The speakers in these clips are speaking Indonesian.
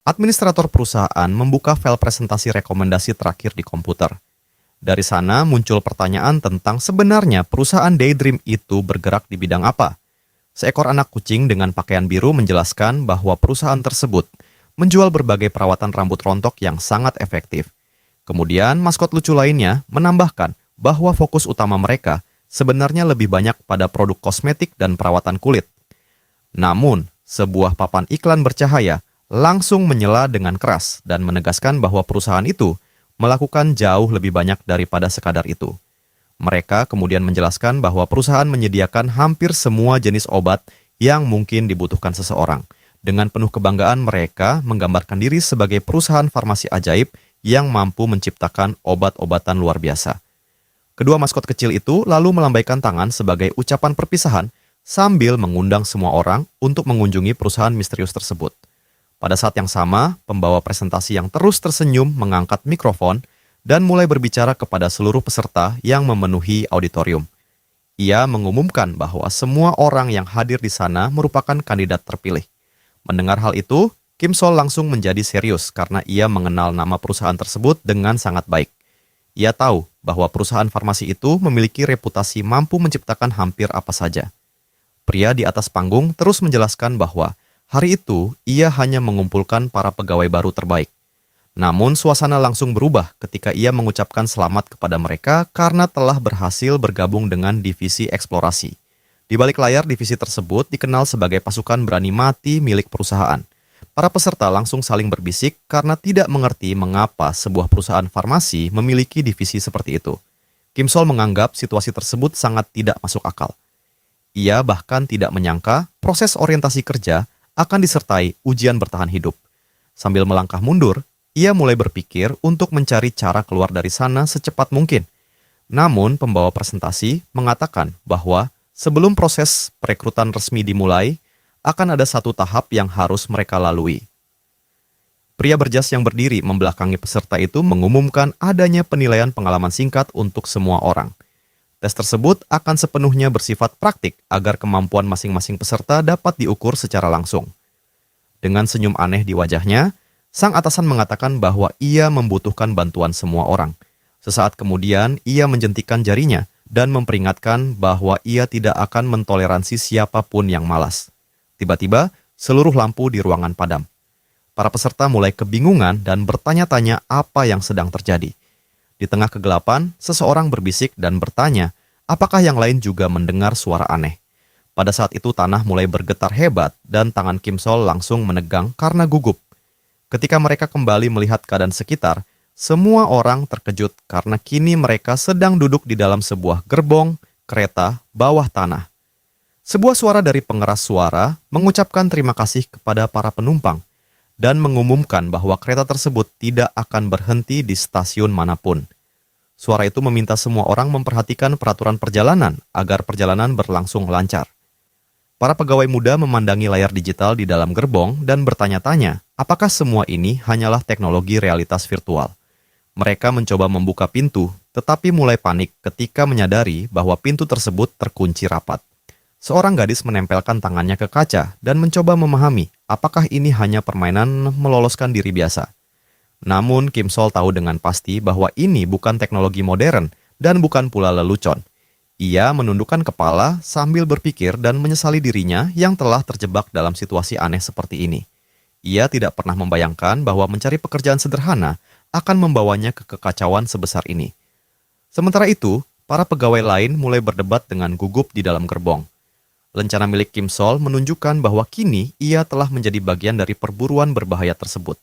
Administrator perusahaan membuka file presentasi rekomendasi terakhir di komputer. Dari sana muncul pertanyaan tentang sebenarnya perusahaan Daydream itu bergerak di bidang apa. Seekor anak kucing dengan pakaian biru menjelaskan bahwa perusahaan tersebut menjual berbagai perawatan rambut rontok yang sangat efektif. Kemudian maskot lucu lainnya menambahkan bahwa fokus utama mereka sebenarnya lebih banyak pada produk kosmetik dan perawatan kulit. Namun, sebuah papan iklan bercahaya langsung menyela dengan keras dan menegaskan bahwa perusahaan itu melakukan jauh lebih banyak daripada sekadar itu. Mereka kemudian menjelaskan bahwa perusahaan menyediakan hampir semua jenis obat yang mungkin dibutuhkan seseorang. Dengan penuh kebanggaan mereka menggambarkan diri sebagai perusahaan farmasi ajaib yang mampu menciptakan obat-obatan luar biasa. Kedua maskot kecil itu lalu melambaikan tangan sebagai ucapan perpisahan sambil mengundang semua orang untuk mengunjungi perusahaan misterius tersebut. Pada saat yang sama, pembawa presentasi yang terus tersenyum mengangkat mikrofon dan mulai berbicara kepada seluruh peserta yang memenuhi auditorium. Ia mengumumkan bahwa semua orang yang hadir di sana merupakan kandidat terpilih. Mendengar hal itu, Kim Sol langsung menjadi serius karena ia mengenal nama perusahaan tersebut dengan sangat baik. Ia tahu bahwa perusahaan farmasi itu memiliki reputasi mampu menciptakan hampir apa saja. Pria di atas panggung terus menjelaskan bahwa hari itu, ia hanya mengumpulkan para pegawai baru terbaik. Namun, suasana langsung berubah ketika ia mengucapkan selamat kepada mereka karena telah berhasil bergabung dengan divisi eksplorasi. Di balik layar, divisi tersebut dikenal sebagai pasukan berani mati milik perusahaan. Para peserta langsung saling berbisik karena tidak mengerti mengapa sebuah perusahaan farmasi memiliki divisi seperti itu. Kim Sol menganggap situasi tersebut sangat tidak masuk akal. Ia bahkan tidak menyangka proses orientasi kerja akan disertai ujian bertahan hidup. Sambil melangkah mundur, ia mulai berpikir untuk mencari cara keluar dari sana secepat mungkin. Namun, pembawa presentasi mengatakan bahwa sebelum proses perekrutan resmi dimulai, akan ada satu tahap yang harus mereka lalui. Pria berjas yang berdiri membelakangi peserta itu mengumumkan adanya penilaian pengalaman singkat untuk semua orang. Tes tersebut akan sepenuhnya bersifat praktik agar kemampuan masing-masing peserta dapat diukur secara langsung. Dengan senyum aneh di wajahnya, sang atasan mengatakan bahwa ia membutuhkan bantuan semua orang. Sesaat kemudian, ia menjentikan jarinya dan memperingatkan bahwa ia tidak akan mentoleransi siapapun yang malas. Tiba-tiba, seluruh lampu di ruangan padam. Para peserta mulai kebingungan dan bertanya-tanya apa yang sedang terjadi. Di tengah kegelapan, seseorang berbisik dan bertanya, apakah yang lain juga mendengar suara aneh. Pada saat itu tanah mulai bergetar hebat dan tangan Kim Sol langsung menegang karena gugup. Ketika mereka kembali melihat keadaan sekitar, semua orang terkejut karena kini mereka sedang duduk di dalam sebuah gerbong kereta bawah tanah. Sebuah suara dari pengeras suara mengucapkan terima kasih kepada para penumpang dan mengumumkan bahwa kereta tersebut tidak akan berhenti di stasiun manapun. Suara itu meminta semua orang memperhatikan peraturan perjalanan agar perjalanan berlangsung lancar. Para pegawai muda memandangi layar digital di dalam gerbong dan bertanya-tanya, apakah semua ini hanyalah teknologi realitas virtual. Mereka mencoba membuka pintu, tetapi mulai panik ketika menyadari bahwa pintu tersebut terkunci rapat. Seorang gadis menempelkan tangannya ke kaca dan mencoba memahami apakah ini hanya permainan meloloskan diri biasa. Namun Kim Sol tahu dengan pasti bahwa ini bukan teknologi modern dan bukan pula lelucon. Ia menundukkan kepala sambil berpikir dan menyesali dirinya yang telah terjebak dalam situasi aneh seperti ini. Ia tidak pernah membayangkan bahwa mencari pekerjaan sederhana akan membawanya ke kekacauan sebesar ini. Sementara itu, para pegawai lain mulai berdebat dengan gugup di dalam gerbong. Lencana milik Kim Sol menunjukkan bahwa kini ia telah menjadi bagian dari perburuan berbahaya tersebut.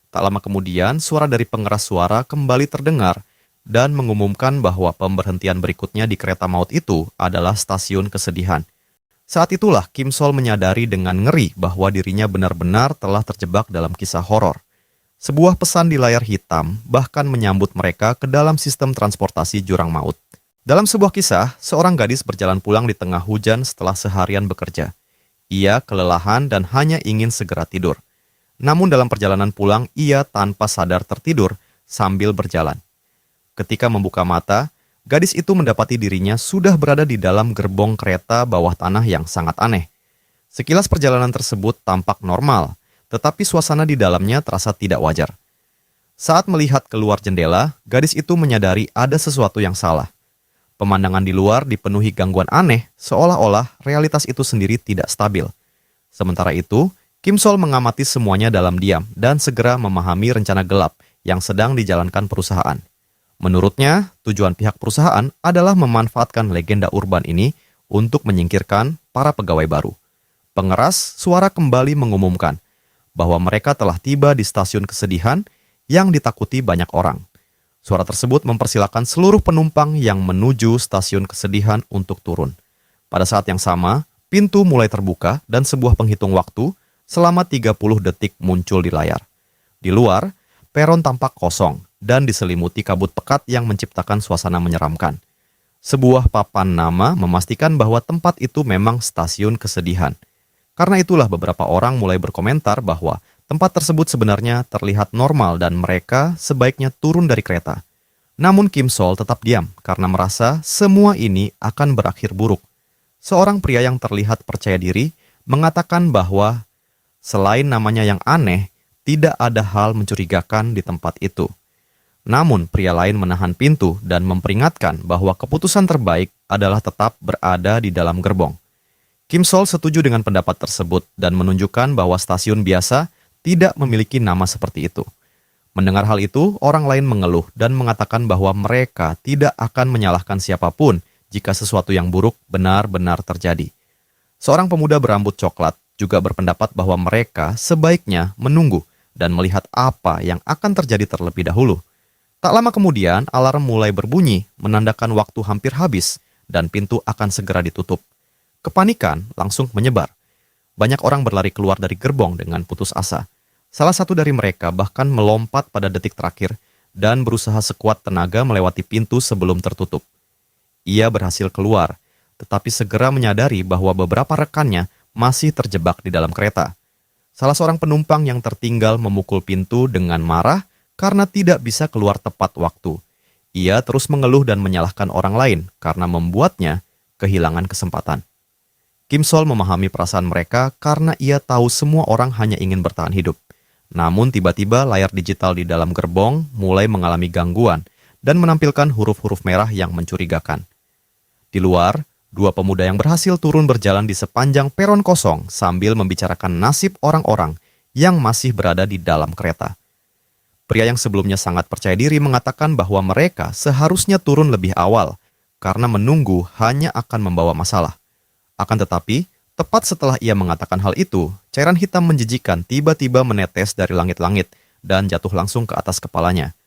Tak lama kemudian, suara dari pengeras suara kembali terdengar dan mengumumkan bahwa pemberhentian berikutnya di kereta maut itu adalah stasiun kesedihan. Saat itulah Kim Sol menyadari dengan ngeri bahwa dirinya benar-benar telah terjebak dalam kisah horor. Sebuah pesan di layar hitam bahkan menyambut mereka ke dalam sistem transportasi jurang maut. Dalam sebuah kisah, seorang gadis berjalan pulang di tengah hujan setelah seharian bekerja. Ia kelelahan dan hanya ingin segera tidur. Namun dalam perjalanan pulang, ia tanpa sadar tertidur sambil berjalan. Ketika membuka mata, gadis itu mendapati dirinya sudah berada di dalam gerbong kereta bawah tanah yang sangat aneh. Sekilas perjalanan tersebut tampak normal, tetapi suasana di dalamnya terasa tidak wajar. Saat melihat keluar jendela, gadis itu menyadari ada sesuatu yang salah. Pemandangan di luar dipenuhi gangguan aneh, seolah-olah realitas itu sendiri tidak stabil. Sementara itu, Kim Sol mengamati semuanya dalam diam dan segera memahami rencana gelap yang sedang dijalankan perusahaan. Menurutnya, tujuan pihak perusahaan adalah memanfaatkan legenda urban ini untuk menyingkirkan para pegawai baru. Pengeras suara kembali mengumumkan bahwa mereka telah tiba di stasiun kesedihan yang ditakuti banyak orang. Suara tersebut mempersilakan seluruh penumpang yang menuju stasiun kesedihan untuk turun. Pada saat yang sama, pintu mulai terbuka dan sebuah penghitung waktu selama 30 detik muncul di layar. Di luar, peron tampak kosong dan diselimuti kabut pekat yang menciptakan suasana menyeramkan. Sebuah papan nama memastikan bahwa tempat itu memang stasiun kesedihan. Karena itulah beberapa orang mulai berkomentar bahwa tempat tersebut sebenarnya terlihat normal dan mereka sebaiknya turun dari kereta. Namun Kim Sol tetap diam karena merasa semua ini akan berakhir buruk. Seorang pria yang terlihat percaya diri mengatakan bahwa selain namanya yang aneh, tidak ada hal mencurigakan di tempat itu. Namun pria lain menahan pintu dan memperingatkan bahwa keputusan terbaik adalah tetap berada di dalam gerbong. Kim Sol setuju dengan pendapat tersebut dan menunjukkan bahwa stasiun biasa tidak memiliki nama seperti itu. Mendengar hal itu, orang lain mengeluh dan mengatakan bahwa mereka tidak akan menyalahkan siapapun jika sesuatu yang buruk benar-benar terjadi. Seorang pemuda berambut coklat juga berpendapat bahwa mereka sebaiknya menunggu dan melihat apa yang akan terjadi terlebih dahulu. Tak lama kemudian, alarm mulai berbunyi, menandakan waktu hampir habis dan pintu akan segera ditutup. Kepanikan langsung menyebar. Banyak orang berlari keluar dari gerbong dengan putus asa. Salah satu dari mereka bahkan melompat pada detik terakhir dan berusaha sekuat tenaga melewati pintu sebelum tertutup. Ia berhasil keluar, tetapi segera menyadari bahwa beberapa rekannya masih terjebak di dalam kereta. Salah seorang penumpang yang tertinggal memukul pintu dengan marah karena tidak bisa keluar tepat waktu. Ia terus mengeluh dan menyalahkan orang lain karena membuatnya kehilangan kesempatan. Kim Sol memahami perasaan mereka karena ia tahu semua orang hanya ingin bertahan hidup. Namun tiba-tiba layar digital di dalam gerbong mulai mengalami gangguan dan menampilkan huruf-huruf merah yang mencurigakan. Di luar, dua pemuda yang berhasil turun berjalan di sepanjang peron kosong sambil membicarakan nasib orang-orang yang masih berada di dalam kereta. Pria yang sebelumnya sangat percaya diri mengatakan bahwa mereka seharusnya turun lebih awal karena menunggu hanya akan membawa masalah. Akan tetapi, tepat setelah ia mengatakan hal itu, cairan hitam menjijikan tiba-tiba menetes dari langit-langit dan jatuh langsung ke atas kepalanya.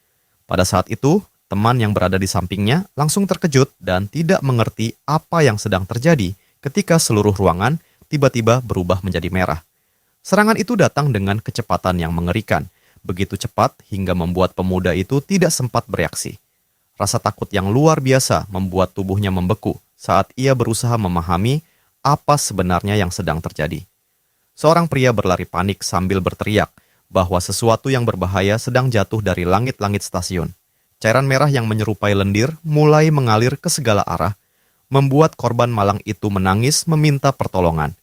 Pada saat itu, teman yang berada di sampingnya langsung terkejut dan tidak mengerti apa yang sedang terjadi ketika seluruh ruangan tiba-tiba berubah menjadi merah. Serangan itu datang dengan kecepatan yang mengerikan, begitu cepat hingga membuat pemuda itu tidak sempat bereaksi. Rasa takut yang luar biasa membuat tubuhnya membeku saat ia berusaha memahami apa sebenarnya yang sedang terjadi. Seorang pria berlari panik sambil berteriak bahwa sesuatu yang berbahaya sedang jatuh dari langit-langit stasiun. Cairan merah yang menyerupai lendir mulai mengalir ke segala arah, membuat korban malang itu menangis meminta pertolongan.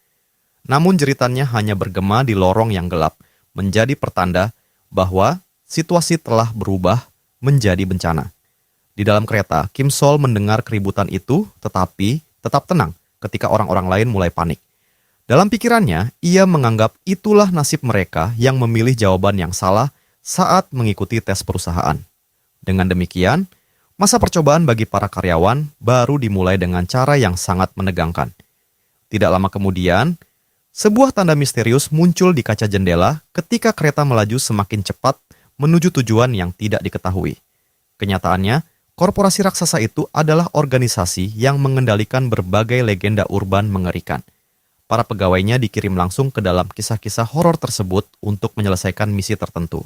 Namun jeritannya hanya bergema di lorong yang gelap, menjadi pertanda bahwa situasi telah berubah menjadi bencana. Di dalam kereta, Kim Sol mendengar keributan itu, tetapi tetap tenang ketika orang-orang lain mulai panik. Dalam pikirannya, ia menganggap itulah nasib mereka yang memilih jawaban yang salah saat mengikuti tes perusahaan. Dengan demikian, masa percobaan bagi para karyawan baru dimulai dengan cara yang sangat menegangkan. Tidak lama kemudian, sebuah tanda misterius muncul di kaca jendela ketika kereta melaju semakin cepat menuju tujuan yang tidak diketahui. Kenyataannya, korporasi raksasa itu adalah organisasi yang mengendalikan berbagai legenda urban mengerikan. Para pegawainya dikirim langsung ke dalam kisah-kisah horor tersebut untuk menyelesaikan misi tertentu.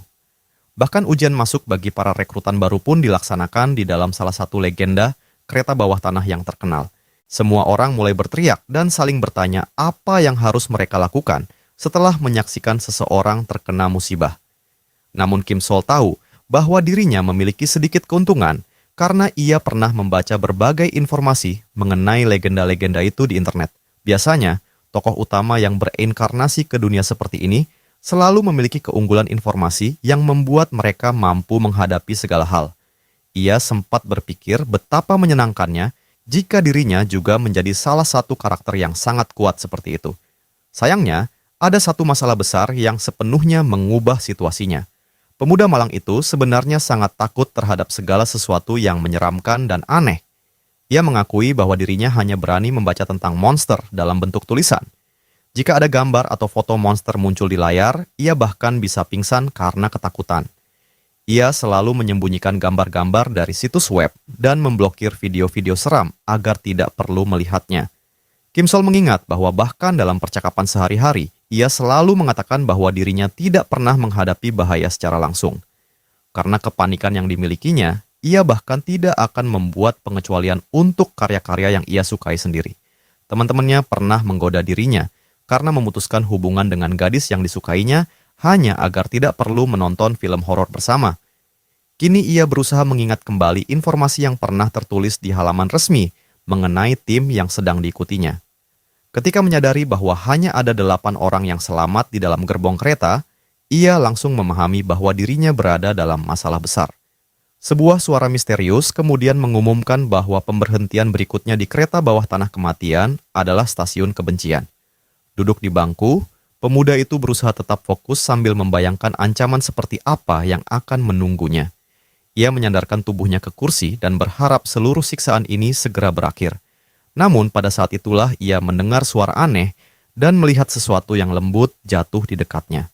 Bahkan ujian masuk bagi para rekrutan baru pun dilaksanakan di dalam salah satu legenda kereta bawah tanah yang terkenal. Semua orang mulai berteriak dan saling bertanya apa yang harus mereka lakukan setelah menyaksikan seseorang terkena musibah. Namun Kim Sol tahu bahwa dirinya memiliki sedikit keuntungan karena ia pernah membaca berbagai informasi mengenai legenda-legenda itu di internet. Biasanya, tokoh utama yang bereinkarnasi ke dunia seperti ini selalu memiliki keunggulan informasi yang membuat mereka mampu menghadapi segala hal. Ia sempat berpikir betapa menyenangkannya jika dirinya juga menjadi salah satu karakter yang sangat kuat seperti itu. Sayangnya, ada satu masalah besar yang sepenuhnya mengubah situasinya. Pemuda malang itu sebenarnya sangat takut terhadap segala sesuatu yang menyeramkan dan aneh. Ia mengakui bahwa dirinya hanya berani membaca tentang monster dalam bentuk tulisan. Jika ada gambar atau foto monster muncul di layar, ia bahkan bisa pingsan karena ketakutan. Ia selalu menyembunyikan gambar-gambar dari situs web dan memblokir video-video seram agar tidak perlu melihatnya. Kim Sol mengingat bahwa bahkan dalam percakapan sehari-hari, ia selalu mengatakan bahwa dirinya tidak pernah menghadapi bahaya secara langsung. Karena kepanikan yang dimilikinya, ia bahkan tidak akan membuat pengecualian untuk karya-karya yang ia sukai sendiri. Teman-temannya pernah menggoda dirinya karena memutuskan hubungan dengan gadis yang disukainya hanya agar tidak perlu menonton film horor bersama. Kini ia berusaha mengingat kembali informasi yang pernah tertulis di halaman resmi mengenai tim yang sedang diikutinya. Ketika menyadari bahwa hanya ada 8 orang yang selamat di dalam gerbong kereta, ia langsung memahami bahwa dirinya berada dalam masalah besar. Sebuah suara misterius kemudian mengumumkan bahwa pemberhentian berikutnya di kereta bawah tanah kematian adalah stasiun kebencian. Duduk di bangku, pemuda itu berusaha tetap fokus sambil membayangkan ancaman seperti apa yang akan menunggunya. Ia menyandarkan tubuhnya ke kursi dan berharap seluruh siksaan ini segera berakhir. Namun pada saat itulah ia mendengar suara aneh dan melihat sesuatu yang lembut jatuh di dekatnya.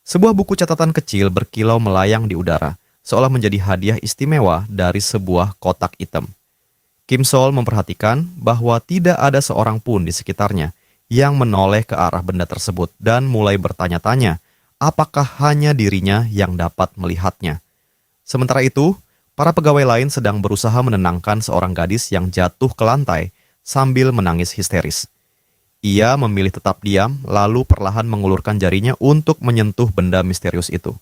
Sebuah buku catatan kecil berkilau melayang di udara, seolah menjadi hadiah istimewa dari sebuah kotak hitam. Kim Sol memperhatikan bahwa tidak ada seorang pun di sekitarnya yang menoleh ke arah benda tersebut dan mulai bertanya-tanya apakah hanya dirinya yang dapat melihatnya. Sementara itu, para pegawai lain sedang berusaha menenangkan seorang gadis yang jatuh ke lantai sambil menangis histeris. Ia memilih tetap diam lalu perlahan mengulurkan jarinya untuk menyentuh benda misterius itu.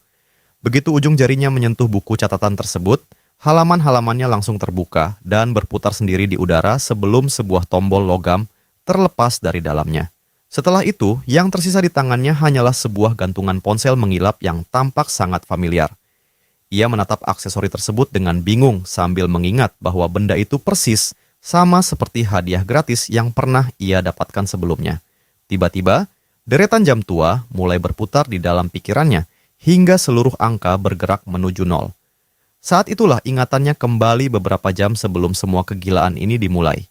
Begitu ujung jarinya menyentuh buku catatan tersebut, halaman-halamannya langsung terbuka dan berputar sendiri di udara sebelum sebuah tombol logam terlepas dari dalamnya. Setelah itu, yang tersisa di tangannya hanyalah sebuah gantungan ponsel mengilap yang tampak sangat familiar. Ia menatap aksesori tersebut dengan bingung sambil mengingat bahwa benda itu persis sama seperti hadiah gratis yang pernah ia dapatkan sebelumnya. Tiba-tiba, deretan jam tua mulai berputar di dalam pikirannya hingga seluruh angka bergerak menuju 0. Saat itulah ingatannya kembali beberapa jam sebelum semua kegilaan ini dimulai.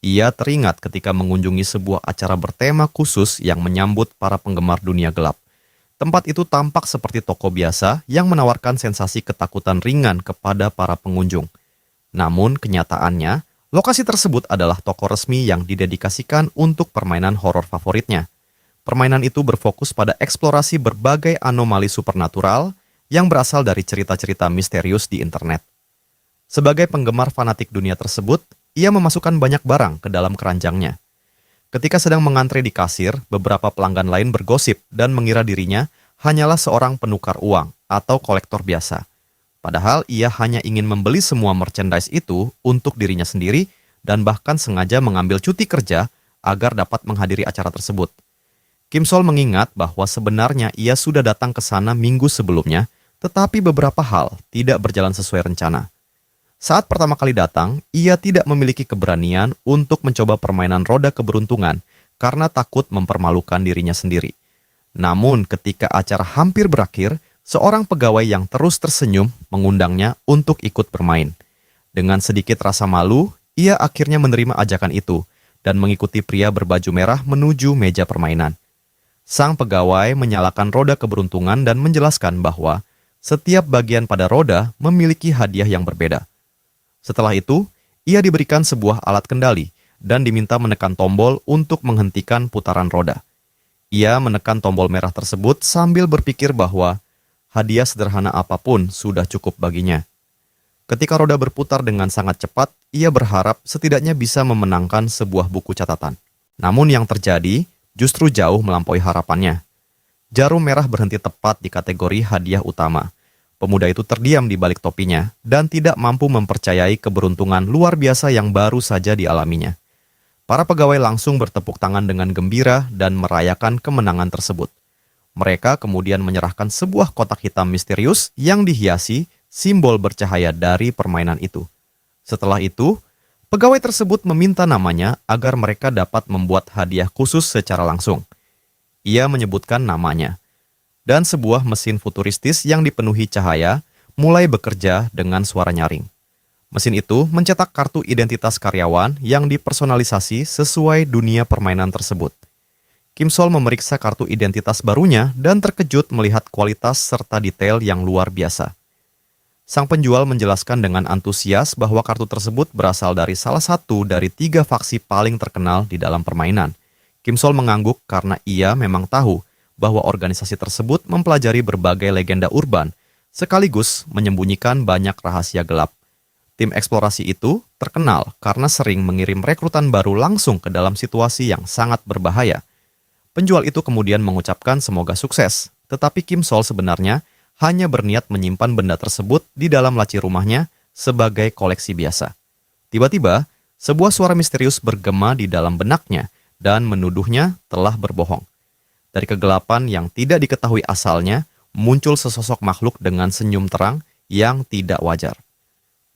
Ia teringat ketika mengunjungi sebuah acara bertema khusus yang menyambut para penggemar dunia gelap. Tempat itu tampak seperti toko biasa yang menawarkan sensasi ketakutan ringan kepada para pengunjung. Namun kenyataannya, lokasi tersebut adalah toko resmi yang didedikasikan untuk permainan horor favoritnya. Permainan itu berfokus pada eksplorasi berbagai anomali supernatural yang berasal dari cerita-cerita misterius di internet. Sebagai penggemar fanatik dunia tersebut, ia memasukkan banyak barang ke dalam keranjangnya. Ketika sedang mengantre di kasir, beberapa pelanggan lain bergosip dan mengira dirinya hanyalah seorang penukar uang atau kolektor biasa. Padahal ia hanya ingin membeli semua merchandise itu untuk dirinya sendiri dan bahkan sengaja mengambil cuti kerja agar dapat menghadiri acara tersebut. Kim Sol mengingat bahwa sebenarnya ia sudah datang ke sana minggu sebelumnya, tetapi beberapa hal tidak berjalan sesuai rencana. Saat pertama kali datang, ia tidak memiliki keberanian untuk mencoba permainan roda keberuntungan karena takut mempermalukan dirinya sendiri. Namun ketika acara hampir berakhir, seorang pegawai yang terus tersenyum mengundangnya untuk ikut bermain. Dengan sedikit rasa malu, ia akhirnya menerima ajakan itu dan mengikuti pria berbaju merah menuju meja permainan. Sang pegawai menyalakan roda keberuntungan dan menjelaskan bahwa setiap bagian pada roda memiliki hadiah yang berbeda. Setelah itu, ia diberikan sebuah alat kendali dan diminta menekan tombol untuk menghentikan putaran roda. Ia menekan tombol merah tersebut sambil berpikir bahwa hadiah sederhana apapun sudah cukup baginya. Ketika roda berputar dengan sangat cepat, ia berharap setidaknya bisa memenangkan sebuah buku catatan. Namun yang terjadi justru jauh melampaui harapannya. Jarum merah berhenti tepat di kategori hadiah utama. Pemuda itu terdiam di balik topinya dan tidak mampu mempercayai keberuntungan luar biasa yang baru saja dialaminya. Para pegawai langsung bertepuk tangan dengan gembira dan merayakan kemenangan tersebut. Mereka kemudian menyerahkan sebuah kotak hitam misterius yang dihiasi simbol bercahaya dari permainan itu. Setelah itu, pegawai tersebut meminta namanya agar mereka dapat membuat hadiah khusus secara langsung. Ia menyebutkan namanya, dan sebuah mesin futuristis yang dipenuhi cahaya mulai bekerja dengan suara nyaring. Mesin itu mencetak kartu identitas karyawan yang dipersonalisasi sesuai dunia permainan tersebut. Kim Sol memeriksa kartu identitas barunya dan terkejut melihat kualitas serta detail yang luar biasa. Sang penjual menjelaskan dengan antusias bahwa kartu tersebut berasal dari salah satu dari 3 faksi paling terkenal di dalam permainan. Kim Sol mengangguk karena ia memang tahu bahwa organisasi tersebut mempelajari berbagai legenda urban, sekaligus menyembunyikan banyak rahasia gelap. Tim eksplorasi itu terkenal karena sering mengirim rekrutan baru langsung ke dalam situasi yang sangat berbahaya. Penjual itu kemudian mengucapkan semoga sukses, tetapi Kim Sol sebenarnya hanya berniat menyimpan benda tersebut di dalam laci rumahnya sebagai koleksi biasa. Tiba-tiba, sebuah suara misterius bergema di dalam benaknya dan menuduhnya telah berbohong. Dari kegelapan yang tidak diketahui asalnya, muncul sesosok makhluk dengan senyum terang yang tidak wajar.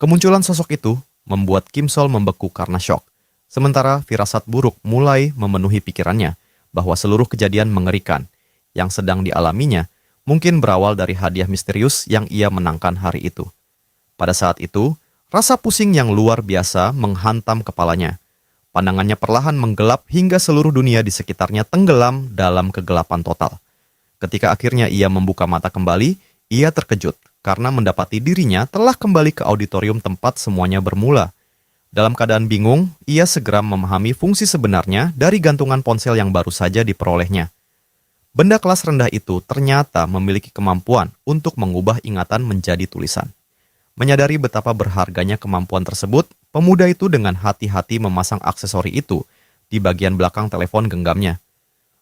Kemunculan sosok itu membuat Kim Sol membeku karena syok, sementara firasat buruk mulai memenuhi pikirannya bahwa seluruh kejadian mengerikan yang sedang dialaminya mungkin berawal dari hadiah misterius yang ia menangkan hari itu. Pada saat itu, rasa pusing yang luar biasa menghantam kepalanya. Pandangannya perlahan menggelap hingga seluruh dunia di sekitarnya tenggelam dalam kegelapan total. Ketika akhirnya ia membuka mata kembali, ia terkejut karena mendapati dirinya telah kembali ke auditorium tempat semuanya bermula. Dalam keadaan bingung, ia segera memahami fungsi sebenarnya dari gantungan ponsel yang baru saja diperolehnya. Benda kelas rendah itu ternyata memiliki kemampuan untuk mengubah ingatan menjadi tulisan. Menyadari betapa berharganya kemampuan tersebut, pemuda itu dengan hati-hati memasang aksesori itu di bagian belakang telepon genggamnya.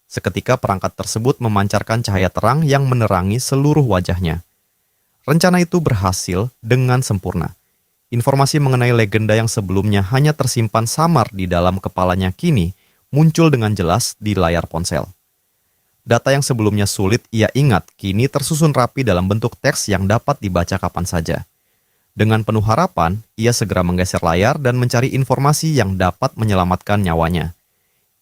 Seketika perangkat tersebut memancarkan cahaya terang yang menerangi seluruh wajahnya. Rencana itu berhasil dengan sempurna. Informasi mengenai legenda yang sebelumnya hanya tersimpan samar di dalam kepalanya kini muncul dengan jelas di layar ponsel. Data yang sebelumnya sulit ia ingat kini tersusun rapi dalam bentuk teks yang dapat dibaca kapan saja. Dengan penuh harapan, ia segera menggeser layar dan mencari informasi yang dapat menyelamatkan nyawanya.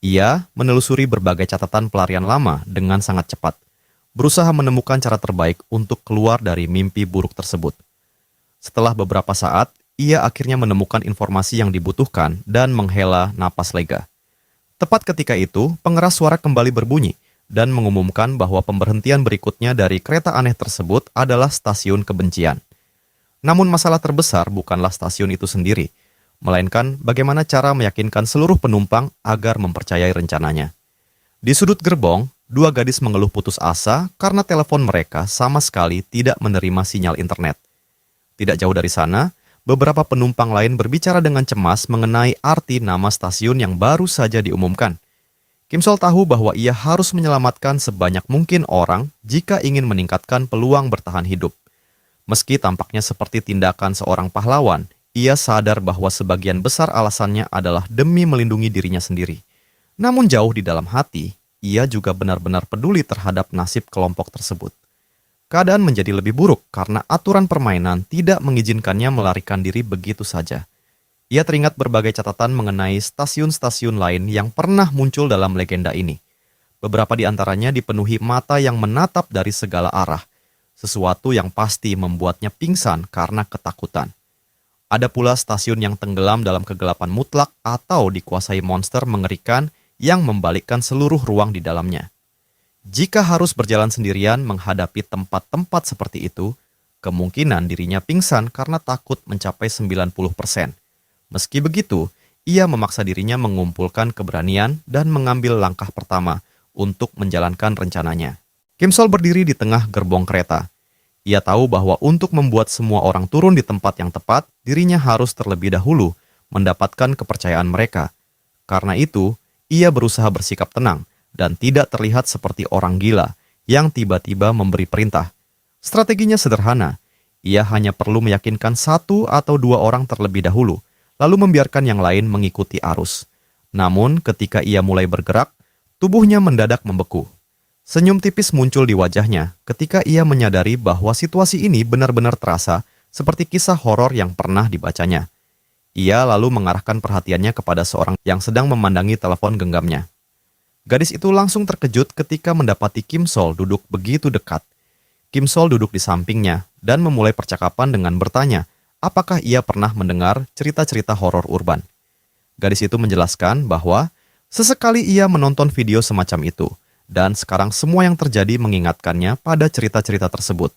Ia menelusuri berbagai catatan pelarian lama dengan sangat cepat, berusaha menemukan cara terbaik untuk keluar dari mimpi buruk tersebut. Setelah beberapa saat, ia akhirnya menemukan informasi yang dibutuhkan dan menghela napas lega. Tepat ketika itu, pengeras suara kembali berbunyi dan mengumumkan bahwa pemberhentian berikutnya dari kereta aneh tersebut adalah stasiun kebencian. Namun masalah terbesar bukanlah stasiun itu sendiri, melainkan bagaimana cara meyakinkan seluruh penumpang agar mempercayai rencananya. Di sudut gerbong, 2 gadis mengeluh putus asa karena telepon mereka sama sekali tidak menerima sinyal internet. Tidak jauh dari sana, beberapa penumpang lain berbicara dengan cemas mengenai arti nama stasiun yang baru saja diumumkan. Kim Sol tahu bahwa ia harus menyelamatkan sebanyak mungkin orang jika ingin meningkatkan peluang bertahan hidup. Meski tampaknya seperti tindakan seorang pahlawan, ia sadar bahwa sebagian besar alasannya adalah demi melindungi dirinya sendiri. Namun jauh di dalam hati, ia juga benar-benar peduli terhadap nasib kelompok tersebut. Keadaan menjadi lebih buruk karena aturan permainan tidak mengizinkannya melarikan diri begitu saja. Ia teringat berbagai catatan mengenai stasiun-stasiun lain yang pernah muncul dalam legenda ini. Beberapa di antaranya dipenuhi mata yang menatap dari segala arah, sesuatu yang pasti membuatnya pingsan karena ketakutan. Ada pula stasiun yang tenggelam dalam kegelapan mutlak atau dikuasai monster mengerikan yang membalikkan seluruh ruang di dalamnya. Jika harus berjalan sendirian menghadapi tempat-tempat seperti itu, kemungkinan dirinya pingsan karena takut mencapai 90%. Meski begitu, ia memaksa dirinya mengumpulkan keberanian dan mengambil langkah pertama untuk menjalankan rencananya. Kim Sol berdiri di tengah gerbong kereta. Ia tahu bahwa untuk membuat semua orang turun di tempat yang tepat, dirinya harus terlebih dahulu mendapatkan kepercayaan mereka. Karena itu, ia berusaha bersikap tenang dan tidak terlihat seperti orang gila yang tiba-tiba memberi perintah. Strateginya sederhana. Ia hanya perlu meyakinkan 1 atau 2 orang terlebih dahulu, lalu membiarkan yang lain mengikuti arus. Namun ketika ia mulai bergerak, tubuhnya mendadak membeku. Senyum tipis muncul di wajahnya ketika ia menyadari bahwa situasi ini benar-benar terasa seperti kisah horor yang pernah dibacanya. Ia lalu mengarahkan perhatiannya kepada seorang yang sedang memandangi telepon genggamnya. Gadis itu langsung terkejut ketika mendapati Kim Sol duduk begitu dekat. Kim Sol duduk di sampingnya dan memulai percakapan dengan bertanya, apakah ia pernah mendengar cerita-cerita horor urban. Gadis itu menjelaskan bahwa sesekali ia menonton video semacam itu, dan sekarang semua yang terjadi mengingatkannya pada cerita-cerita tersebut.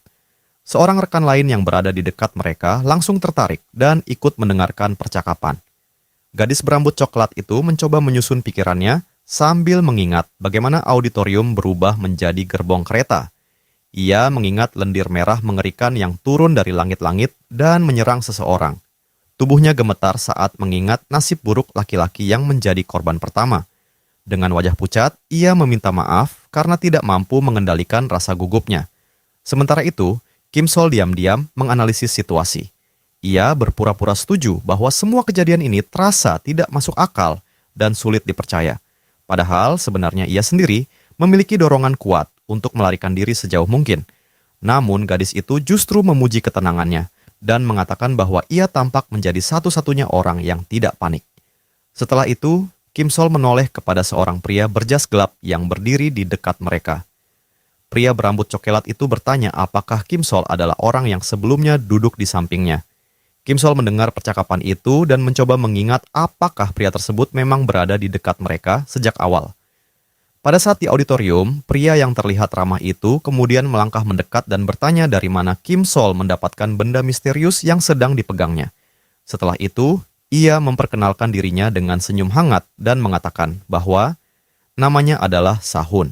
Seorang rekan lain yang berada di dekat mereka langsung tertarik dan ikut mendengarkan percakapan. Gadis berambut coklat itu mencoba menyusun pikirannya sambil mengingat bagaimana auditorium berubah menjadi gerbong kereta. Ia mengingat lendir merah mengerikan yang turun dari langit-langit dan menyerang seseorang. Tubuhnya gemetar saat mengingat nasib buruk laki-laki yang menjadi korban pertama. Dengan wajah pucat, ia meminta maaf karena tidak mampu mengendalikan rasa gugupnya. Sementara itu, Kim Sol diam-diam menganalisis situasi. Ia berpura-pura setuju bahwa semua kejadian ini terasa tidak masuk akal dan sulit dipercaya. Padahal sebenarnya ia sendiri memiliki dorongan kuat untuk melarikan diri sejauh mungkin. Namun gadis itu justru memuji ketenangannya dan mengatakan bahwa ia tampak menjadi satu-satunya orang yang tidak panik. Setelah itu, Kim Sol menoleh kepada seorang pria berjas gelap yang berdiri di dekat mereka. Pria berambut coklat itu bertanya apakah Kim Sol adalah orang yang sebelumnya duduk di sampingnya. Kim Sol mendengar percakapan itu dan mencoba mengingat apakah pria tersebut memang berada di dekat mereka sejak awal. Pada saat di auditorium, pria yang terlihat ramah itu kemudian melangkah mendekat dan bertanya dari mana Kim Sol mendapatkan benda misterius yang sedang dipegangnya. Setelah itu, ia memperkenalkan dirinya dengan senyum hangat dan mengatakan bahwa namanya adalah Sahun.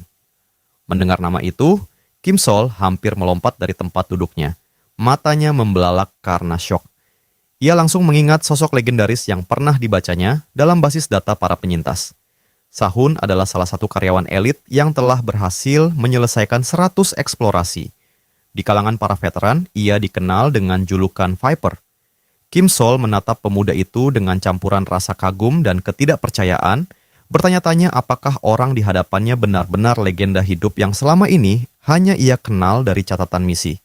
Mendengar nama itu, Kim Sol hampir melompat dari tempat duduknya. Matanya membelalak karena syok. Ia langsung mengingat sosok legendaris yang pernah dibacanya dalam basis data para penyintas. Sahun adalah salah satu karyawan elit yang telah berhasil menyelesaikan 100 eksplorasi. Di kalangan para veteran, ia dikenal dengan julukan Viper. Kim Sol menatap pemuda itu dengan campuran rasa kagum dan ketidakpercayaan, bertanya-tanya apakah orang di hadapannya benar-benar legenda hidup yang selama ini hanya ia kenal dari catatan misi.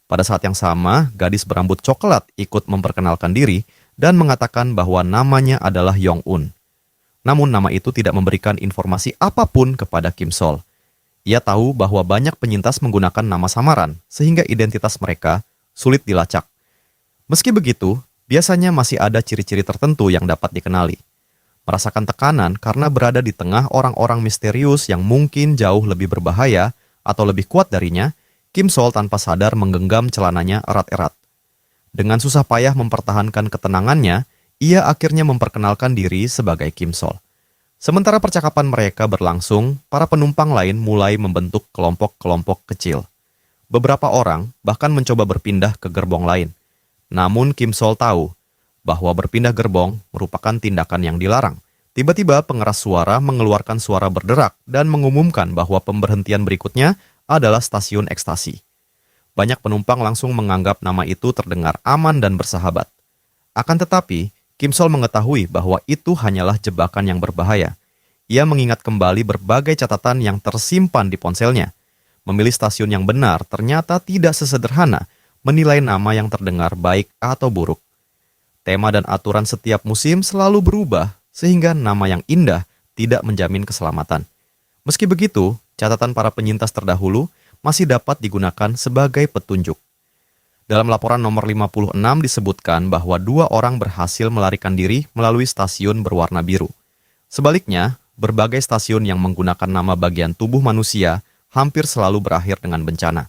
Pada saat yang sama, gadis berambut coklat ikut memperkenalkan diri dan mengatakan bahwa namanya adalah Yong-un. Namun nama itu tidak memberikan informasi apapun kepada Kim Sol. Ia tahu bahwa banyak penyintas menggunakan nama samaran, sehingga identitas mereka sulit dilacak. Meski begitu, biasanya masih ada ciri-ciri tertentu yang dapat dikenali. Merasakan tekanan karena berada di tengah orang-orang misterius yang mungkin jauh lebih berbahaya atau lebih kuat darinya, Kim Sol tanpa sadar menggenggam celananya erat-erat. Dengan susah payah mempertahankan ketenangannya, ia akhirnya memperkenalkan diri sebagai Kim Sol. Sementara percakapan mereka berlangsung, para penumpang lain mulai membentuk kelompok-kelompok kecil. Beberapa orang bahkan mencoba berpindah ke gerbong lain. Namun Kim Sol tahu bahwa berpindah gerbong merupakan tindakan yang dilarang. Tiba-tiba pengeras suara mengeluarkan suara berderak dan mengumumkan bahwa pemberhentian berikutnya adalah stasiun ekstasi. Banyak penumpang langsung menganggap nama itu terdengar aman dan bersahabat. Akan tetapi, Kim Sol mengetahui bahwa itu hanyalah jebakan yang berbahaya. Ia mengingat kembali berbagai catatan yang tersimpan di ponselnya. Memilih stasiun yang benar ternyata tidak sesederhana menilai nama yang terdengar baik atau buruk. Tema dan aturan setiap musim selalu berubah, sehingga nama yang indah tidak menjamin keselamatan. Meski begitu, catatan para penyintas terdahulu masih dapat digunakan sebagai petunjuk. Dalam laporan nomor 56 disebutkan bahwa 2 orang berhasil melarikan diri melalui stasiun berwarna biru. Sebaliknya, berbagai stasiun yang menggunakan nama bagian tubuh manusia hampir selalu berakhir dengan bencana.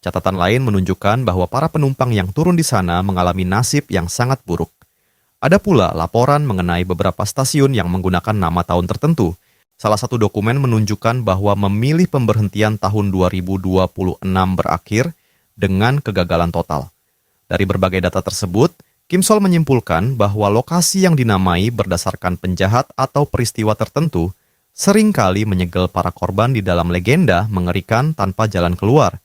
Catatan lain menunjukkan bahwa para penumpang yang turun di sana mengalami nasib yang sangat buruk. Ada pula laporan mengenai beberapa stasiun yang menggunakan nama tahun tertentu. Salah satu dokumen menunjukkan bahwa memilih pemberhentian tahun 2026 berakhir dengan kegagalan total. Dari berbagai data tersebut, Kim Sol menyimpulkan bahwa lokasi yang dinamai berdasarkan penjahat atau peristiwa tertentu seringkali menyegel para korban di dalam legenda mengerikan tanpa jalan keluar.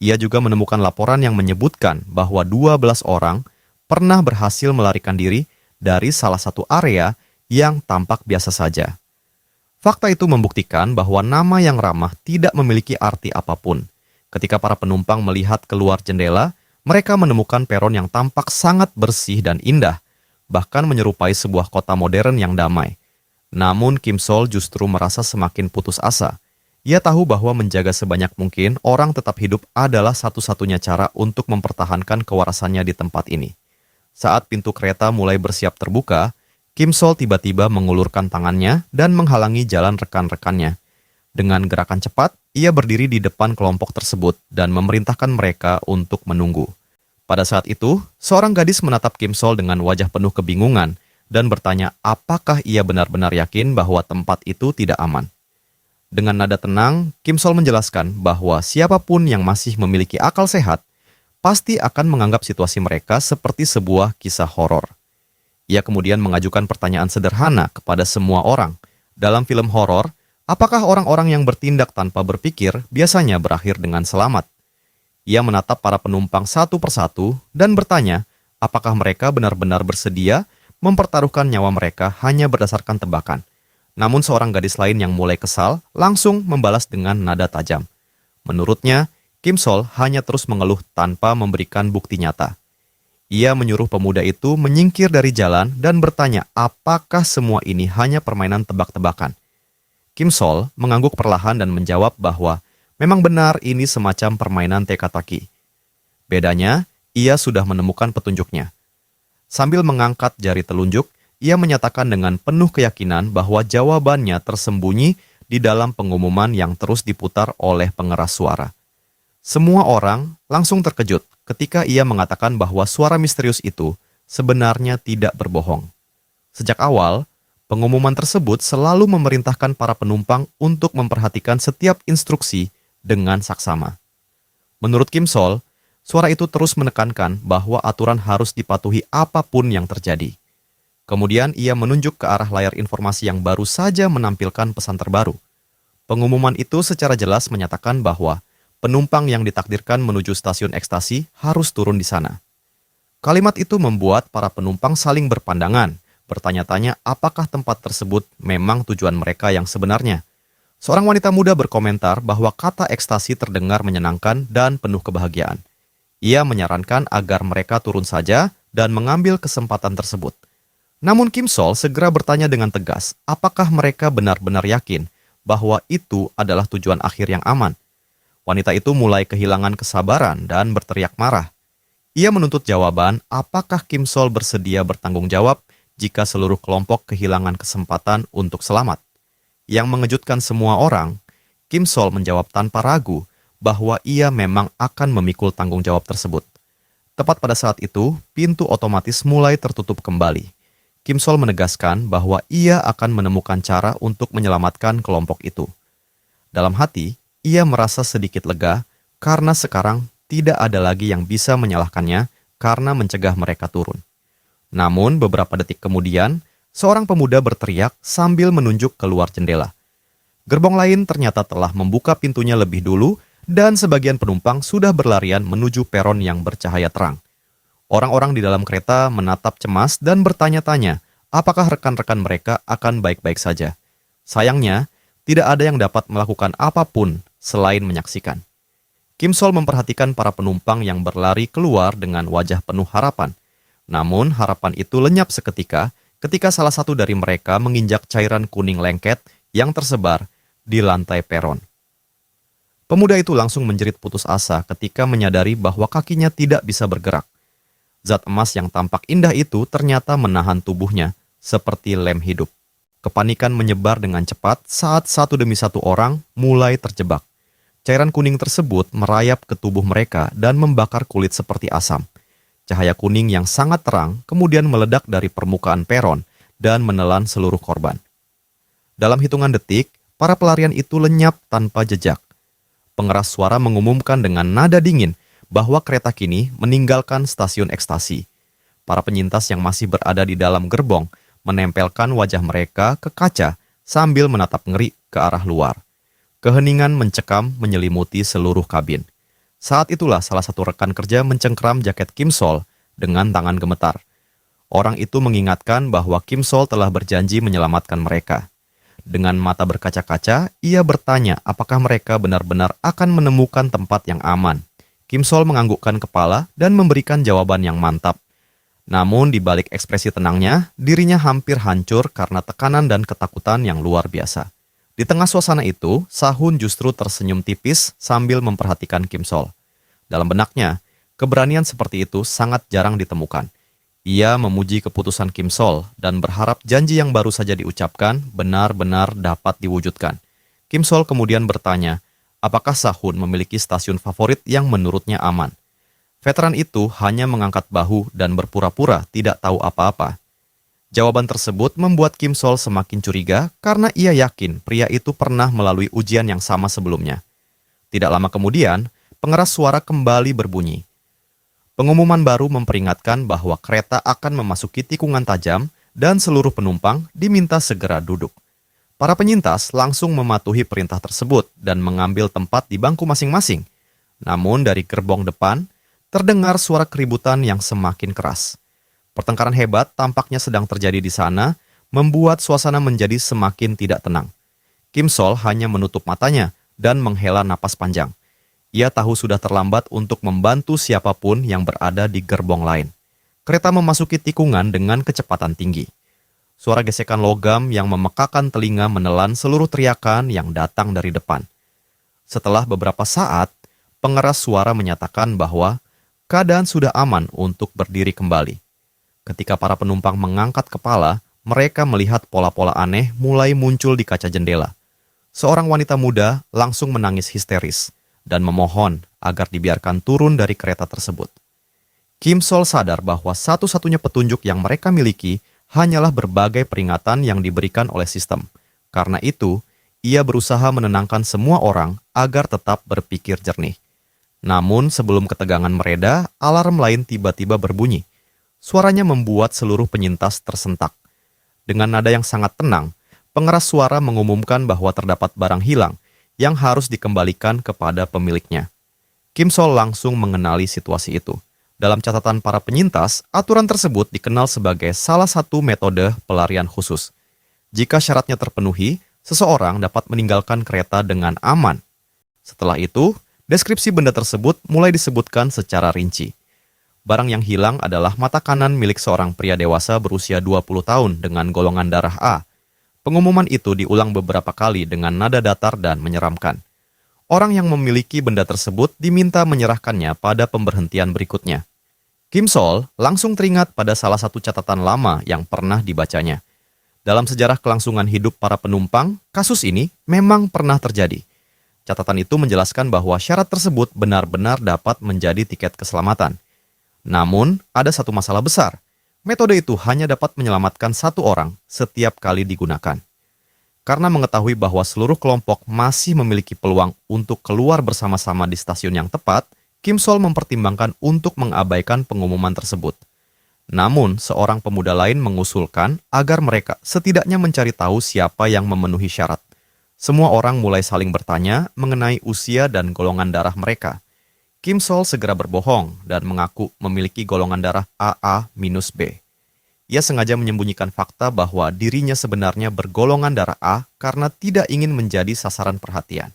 Ia juga menemukan laporan yang menyebutkan bahwa 12 orang pernah berhasil melarikan diri dari salah satu area yang tampak biasa saja. Fakta itu membuktikan bahwa nama yang ramah tidak memiliki arti apapun. Ketika para penumpang melihat keluar jendela, mereka menemukan peron yang tampak sangat bersih dan indah, bahkan menyerupai sebuah kota modern yang damai. Namun Kim Sol justru merasa semakin putus asa. Ia tahu bahwa menjaga sebanyak mungkin orang tetap hidup adalah satu-satunya cara untuk mempertahankan kewarasannya di tempat ini. Saat pintu kereta mulai bersiap terbuka, Kim Sol tiba-tiba mengulurkan tangannya dan menghalangi jalan rekan-rekannya. Dengan gerakan cepat, ia berdiri di depan kelompok tersebut dan memerintahkan mereka untuk menunggu. Pada saat itu, seorang gadis menatap Kim Sol dengan wajah penuh kebingungan dan bertanya apakah ia benar-benar yakin bahwa tempat itu tidak aman. Dengan nada tenang, Kim Sol menjelaskan bahwa siapapun yang masih memiliki akal sehat pasti akan menganggap situasi mereka seperti sebuah kisah horor. Ia kemudian mengajukan pertanyaan sederhana kepada semua orang. Dalam film horor, apakah orang-orang yang bertindak tanpa berpikir biasanya berakhir dengan selamat? Ia menatap para penumpang satu persatu dan bertanya, apakah mereka benar-benar bersedia mempertaruhkan nyawa mereka hanya berdasarkan tebakan. Namun seorang gadis lain yang mulai kesal langsung membalas dengan nada tajam. Menurutnya, Kim Sol hanya terus mengeluh tanpa memberikan bukti nyata. Ia menyuruh pemuda itu menyingkir dari jalan dan bertanya apakah semua ini hanya permainan tebak-tebakan. Kim Sol mengangguk perlahan dan menjawab bahwa memang benar ini semacam permainan teka-teki. Bedanya, ia sudah menemukan petunjuknya. Sambil mengangkat jari telunjuk, ia menyatakan dengan penuh keyakinan bahwa jawabannya tersembunyi di dalam pengumuman yang terus diputar oleh pengeras suara. Semua orang langsung terkejut ketika ia mengatakan bahwa suara misterius itu sebenarnya tidak berbohong. Sejak awal, pengumuman tersebut selalu memerintahkan para penumpang untuk memperhatikan setiap instruksi dengan saksama. Menurut Kim Sol, suara itu terus menekankan bahwa aturan harus dipatuhi apapun yang terjadi. Kemudian ia menunjuk ke arah layar informasi yang baru saja menampilkan pesan terbaru. Pengumuman itu secara jelas menyatakan bahwa penumpang yang ditakdirkan menuju stasiun ekstasi harus turun di sana. Kalimat itu membuat para penumpang saling berpandangan, bertanya-tanya apakah tempat tersebut memang tujuan mereka yang sebenarnya. Seorang wanita muda berkomentar bahwa kata ekstasi terdengar menyenangkan dan penuh kebahagiaan. Ia menyarankan agar mereka turun saja dan mengambil kesempatan tersebut. Namun Kim Sol segera bertanya dengan tegas, apakah mereka benar-benar yakin bahwa itu adalah tujuan akhir yang aman. Wanita itu mulai kehilangan kesabaran dan berteriak marah. Ia menuntut jawaban apakah Kim Sol bersedia bertanggung jawab jika seluruh kelompok kehilangan kesempatan untuk selamat. Yang mengejutkan semua orang, Kim Sol menjawab tanpa ragu bahwa ia memang akan memikul tanggung jawab tersebut. Tepat pada saat itu, pintu otomatis mulai tertutup kembali. Kim Sol menegaskan bahwa ia akan menemukan cara untuk menyelamatkan kelompok itu. Dalam hati, ia merasa sedikit lega karena sekarang tidak ada lagi yang bisa menyalahkannya karena mencegah mereka turun. Namun beberapa detik kemudian, seorang pemuda berteriak sambil menunjuk keluar jendela. Gerbong lain ternyata telah membuka pintunya lebih dulu dan sebagian penumpang sudah berlarian menuju peron yang bercahaya terang. Orang-orang di dalam kereta menatap cemas dan bertanya-tanya apakah rekan-rekan mereka akan baik-baik saja. Sayangnya, tidak ada yang dapat melakukan apapun selain menyaksikan. Kim Sol memperhatikan para penumpang yang berlari keluar dengan wajah penuh harapan. Namun harapan itu lenyap seketika ketika salah satu dari mereka menginjak cairan kuning lengket yang tersebar di lantai peron. Pemuda itu langsung menjerit putus asa ketika menyadari bahwa kakinya tidak bisa bergerak. Zat emas yang tampak indah itu ternyata menahan tubuhnya seperti lem hidup. Kepanikan menyebar dengan cepat saat satu demi satu orang mulai terjebak. Cairan kuning tersebut merayap ke tubuh mereka dan membakar kulit seperti asam. Cahaya kuning yang sangat terang kemudian meledak dari permukaan peron dan menelan seluruh korban. Dalam hitungan detik, para pelarian itu lenyap tanpa jejak. Pengeras suara mengumumkan dengan nada dingin bahwa kereta kini meninggalkan stasiun ekstasi. Para penyintas yang masih berada di dalam gerbong menempelkan wajah mereka ke kaca sambil menatap ngeri ke arah luar. Keheningan mencekam menyelimuti seluruh kabin. Saat itulah salah satu rekan kerja mencengkeram jaket Kim Sol dengan tangan gemetar. Orang itu mengingatkan bahwa Kim Sol telah berjanji menyelamatkan mereka. Dengan mata berkaca-kaca, ia bertanya apakah mereka benar-benar akan menemukan tempat yang aman. Kim Sol menganggukkan kepala dan memberikan jawaban yang mantap. Namun di balik ekspresi tenangnya, dirinya hampir hancur karena tekanan dan ketakutan yang luar biasa. Di tengah suasana itu, Sahun justru tersenyum tipis sambil memperhatikan Kim Sol. Dalam benaknya, keberanian seperti itu sangat jarang ditemukan. Ia memuji keputusan Kim Sol dan berharap janji yang baru saja diucapkan benar-benar dapat diwujudkan. Kim Sol kemudian bertanya, apakah Sahun memiliki stasiun favorit yang menurutnya aman? Veteran itu hanya mengangkat bahu dan berpura-pura tidak tahu apa-apa. Jawaban tersebut membuat Kim Sol semakin curiga karena ia yakin pria itu pernah melalui ujian yang sama sebelumnya. Tidak lama kemudian, pengeras suara kembali berbunyi. Pengumuman baru memperingatkan bahwa kereta akan memasuki tikungan tajam dan seluruh penumpang diminta segera duduk. Para penyintas langsung mematuhi perintah tersebut dan mengambil tempat di bangku masing-masing. Namun dari gerbong depan, terdengar suara keributan yang semakin keras. Pertengkaran hebat tampaknya sedang terjadi di sana, membuat suasana menjadi semakin tidak tenang. Kim Sol hanya menutup matanya dan menghela napas panjang. Ia tahu sudah terlambat untuk membantu siapapun yang berada di gerbong lain. Kereta memasuki tikungan dengan kecepatan tinggi. Suara gesekan logam yang memekakan telinga menelan seluruh teriakan yang datang dari depan. Setelah beberapa saat, pengeras suara menyatakan bahwa keadaan sudah aman untuk berdiri kembali. Ketika para penumpang mengangkat kepala, mereka melihat pola-pola aneh mulai muncul di kaca jendela. Seorang wanita muda langsung menangis histeris dan memohon agar dibiarkan turun dari kereta tersebut. Kim Sol sadar bahwa satu-satunya petunjuk yang mereka miliki hanyalah berbagai peringatan yang diberikan oleh sistem. Karena itu, ia berusaha menenangkan semua orang agar tetap berpikir jernih. Namun sebelum ketegangan mereda, alarm lain tiba-tiba berbunyi. Suaranya membuat seluruh penyintas tersentak. Dengan nada yang sangat tenang, pengeras suara mengumumkan bahwa terdapat barang hilang yang harus dikembalikan kepada pemiliknya. Kim Sol langsung mengenali situasi itu. Dalam catatan para penyintas, aturan tersebut dikenal sebagai salah satu metode pelarian khusus. Jika syaratnya terpenuhi, seseorang dapat meninggalkan kereta dengan aman. Setelah itu, deskripsi benda tersebut mulai disebutkan secara rinci. Barang yang hilang adalah mata kanan milik seorang pria dewasa berusia 20 tahun dengan golongan darah A. Pengumuman itu diulang beberapa kali dengan nada datar dan menyeramkan. Orang yang memiliki benda tersebut diminta menyerahkannya pada pemberhentian berikutnya. Kim Sol langsung teringat pada salah satu catatan lama yang pernah dibacanya. Dalam sejarah kelangsungan hidup para penumpang, kasus ini memang pernah terjadi. Catatan itu menjelaskan bahwa syarat tersebut benar-benar dapat menjadi tiket keselamatan. Namun, ada satu masalah besar. Metode itu hanya dapat menyelamatkan satu orang setiap kali digunakan. Karena mengetahui bahwa seluruh kelompok masih memiliki peluang untuk keluar bersama-sama di stasiun yang tepat, Kim Sol mempertimbangkan untuk mengabaikan pengumuman tersebut. Namun, seorang pemuda lain mengusulkan agar mereka setidaknya mencari tahu siapa yang memenuhi syarat. Semua orang mulai saling bertanya mengenai usia dan golongan darah mereka. Kim Sol segera berbohong dan mengaku memiliki golongan darah AA-B. Ia sengaja menyembunyikan fakta bahwa dirinya sebenarnya bergolongan darah A karena tidak ingin menjadi sasaran perhatian.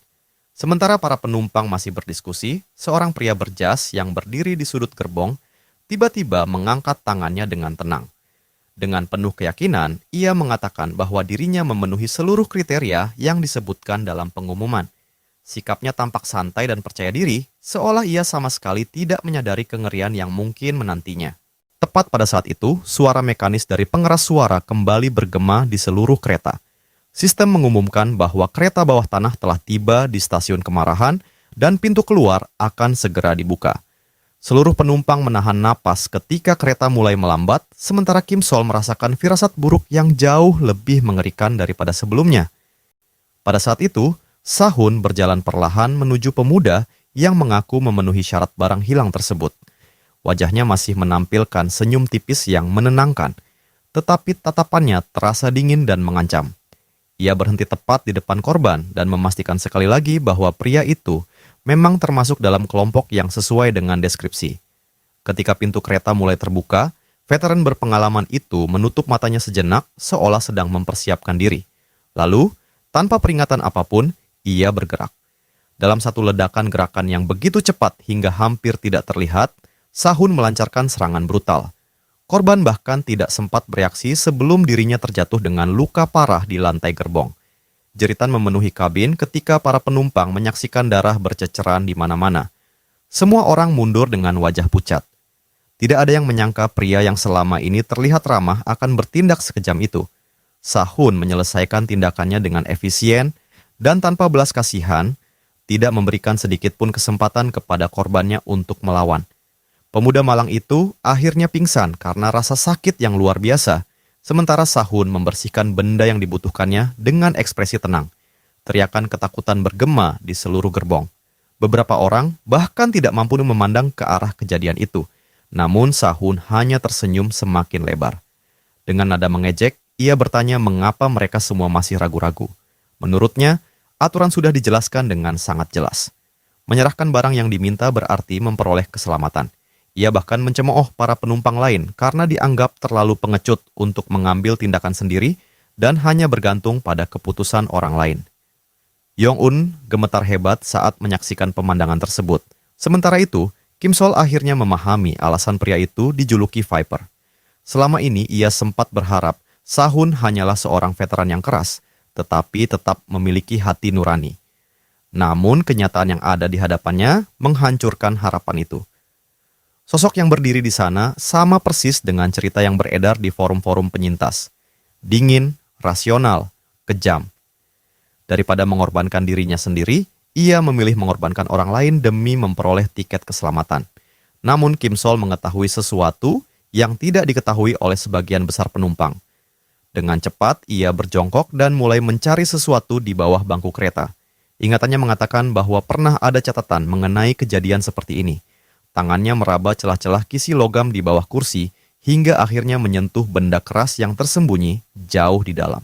Sementara para penumpang masih berdiskusi, seorang pria berjas yang berdiri di sudut gerbong tiba-tiba mengangkat tangannya dengan tenang. Dengan penuh keyakinan, ia mengatakan bahwa dirinya memenuhi seluruh kriteria yang disebutkan dalam pengumuman. Sikapnya tampak santai dan percaya diri, seolah ia sama sekali tidak menyadari kengerian yang mungkin menantinya. Tepat pada saat itu, suara mekanis dari pengeras suara kembali bergema di seluruh kereta. Sistem mengumumkan bahwa kereta bawah tanah telah tiba di stasiun Kemarahan dan pintu keluar akan segera dibuka. Seluruh penumpang menahan napas ketika kereta mulai melambat, sementara Kim Sol merasakan firasat buruk yang jauh lebih mengerikan daripada sebelumnya. Pada saat itu, Sahun berjalan perlahan menuju pemuda yang mengaku memenuhi syarat barang hilang tersebut. Wajahnya masih menampilkan senyum tipis yang menenangkan, tetapi tatapannya terasa dingin dan mengancam. Ia berhenti tepat di depan korban dan memastikan sekali lagi bahwa pria itu memang termasuk dalam kelompok yang sesuai dengan deskripsi. Ketika pintu kereta mulai terbuka, veteran berpengalaman itu menutup matanya sejenak seolah sedang mempersiapkan diri. Lalu, tanpa peringatan apapun, ia bergerak. Dalam satu ledakan gerakan yang begitu cepat hingga hampir tidak terlihat, Sahun melancarkan serangan brutal. Korban bahkan tidak sempat bereaksi sebelum dirinya terjatuh dengan luka parah di lantai gerbong. Jeritan memenuhi kabin ketika para penumpang menyaksikan darah berceceran di mana-mana. Semua orang mundur dengan wajah pucat. Tidak ada yang menyangka pria yang selama ini terlihat ramah akan bertindak sekejam itu. Sahun menyelesaikan tindakannya dengan efisien dan tanpa belas kasihan, tidak memberikan sedikit pun kesempatan kepada korbannya untuk melawan. Pemuda malang itu akhirnya pingsan karena rasa sakit yang luar biasa, sementara Sahun membersihkan benda yang dibutuhkannya dengan ekspresi tenang. Teriakan ketakutan bergema di seluruh gerbong. Beberapa orang bahkan tidak mampu memandang ke arah kejadian itu, namun Sahun hanya tersenyum semakin lebar. Dengan nada mengejek, ia bertanya mengapa mereka semua masih ragu-ragu. Menurutnya, aturan sudah dijelaskan dengan sangat jelas. Menyerahkan barang yang diminta berarti memperoleh keselamatan. Ia bahkan mencemooh para penumpang lain karena dianggap terlalu pengecut untuk mengambil tindakan sendiri dan hanya bergantung pada keputusan orang lain. Yong-un gemetar hebat saat menyaksikan pemandangan tersebut. Sementara itu, Kim Sol akhirnya memahami alasan pria itu dijuluki Viper. Selama ini ia sempat berharap Sahun hanyalah seorang veteran yang keras, tetapi tetap memiliki hati nurani. Namun kenyataan yang ada di hadapannya menghancurkan harapan itu. Sosok yang berdiri di sana sama persis dengan cerita yang beredar di forum-forum penyintas. Dingin, rasional, kejam. Daripada mengorbankan dirinya sendiri, ia memilih mengorbankan orang lain demi memperoleh tiket keselamatan. Namun Kim Sol mengetahui sesuatu yang tidak diketahui oleh sebagian besar penumpang. Dengan cepat, ia berjongkok dan mulai mencari sesuatu di bawah bangku kereta. Ingatannya mengatakan bahwa pernah ada catatan mengenai kejadian seperti ini. Tangannya meraba celah-celah kisi logam di bawah kursi hingga akhirnya menyentuh benda keras yang tersembunyi jauh di dalam.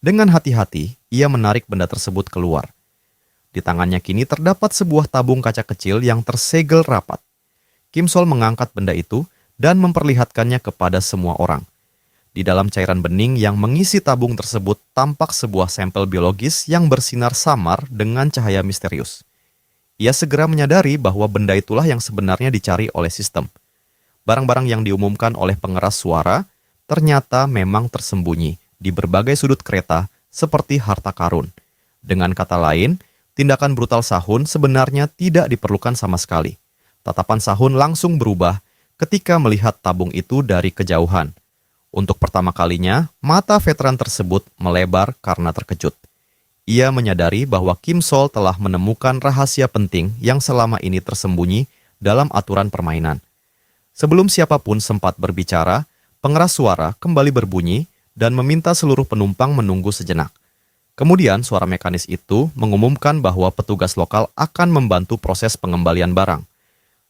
Dengan hati-hati, ia menarik benda tersebut keluar. Di tangannya kini terdapat sebuah tabung kaca kecil yang tersegel rapat. Kim Sol mengangkat benda itu dan memperlihatkannya kepada semua orang. Di dalam cairan bening yang mengisi tabung tersebut tampak sebuah sampel biologis yang bersinar samar dengan cahaya misterius. Ia segera menyadari bahwa benda itulah yang sebenarnya dicari oleh sistem. Barang-barang yang diumumkan oleh pengeras suara ternyata memang tersembunyi di berbagai sudut kereta seperti harta karun. Dengan kata lain, tindakan brutal Sahun sebenarnya tidak diperlukan sama sekali. Tatapan Sahun langsung berubah ketika melihat tabung itu dari kejauhan. Untuk pertama kalinya, mata veteran tersebut melebar karena terkejut. Ia menyadari bahwa Kim Sol telah menemukan rahasia penting yang selama ini tersembunyi dalam aturan permainan. Sebelum siapapun sempat berbicara, pengeras suara kembali berbunyi dan meminta seluruh penumpang menunggu sejenak. Kemudian suara mekanis itu mengumumkan bahwa petugas lokal akan membantu proses pengembalian barang.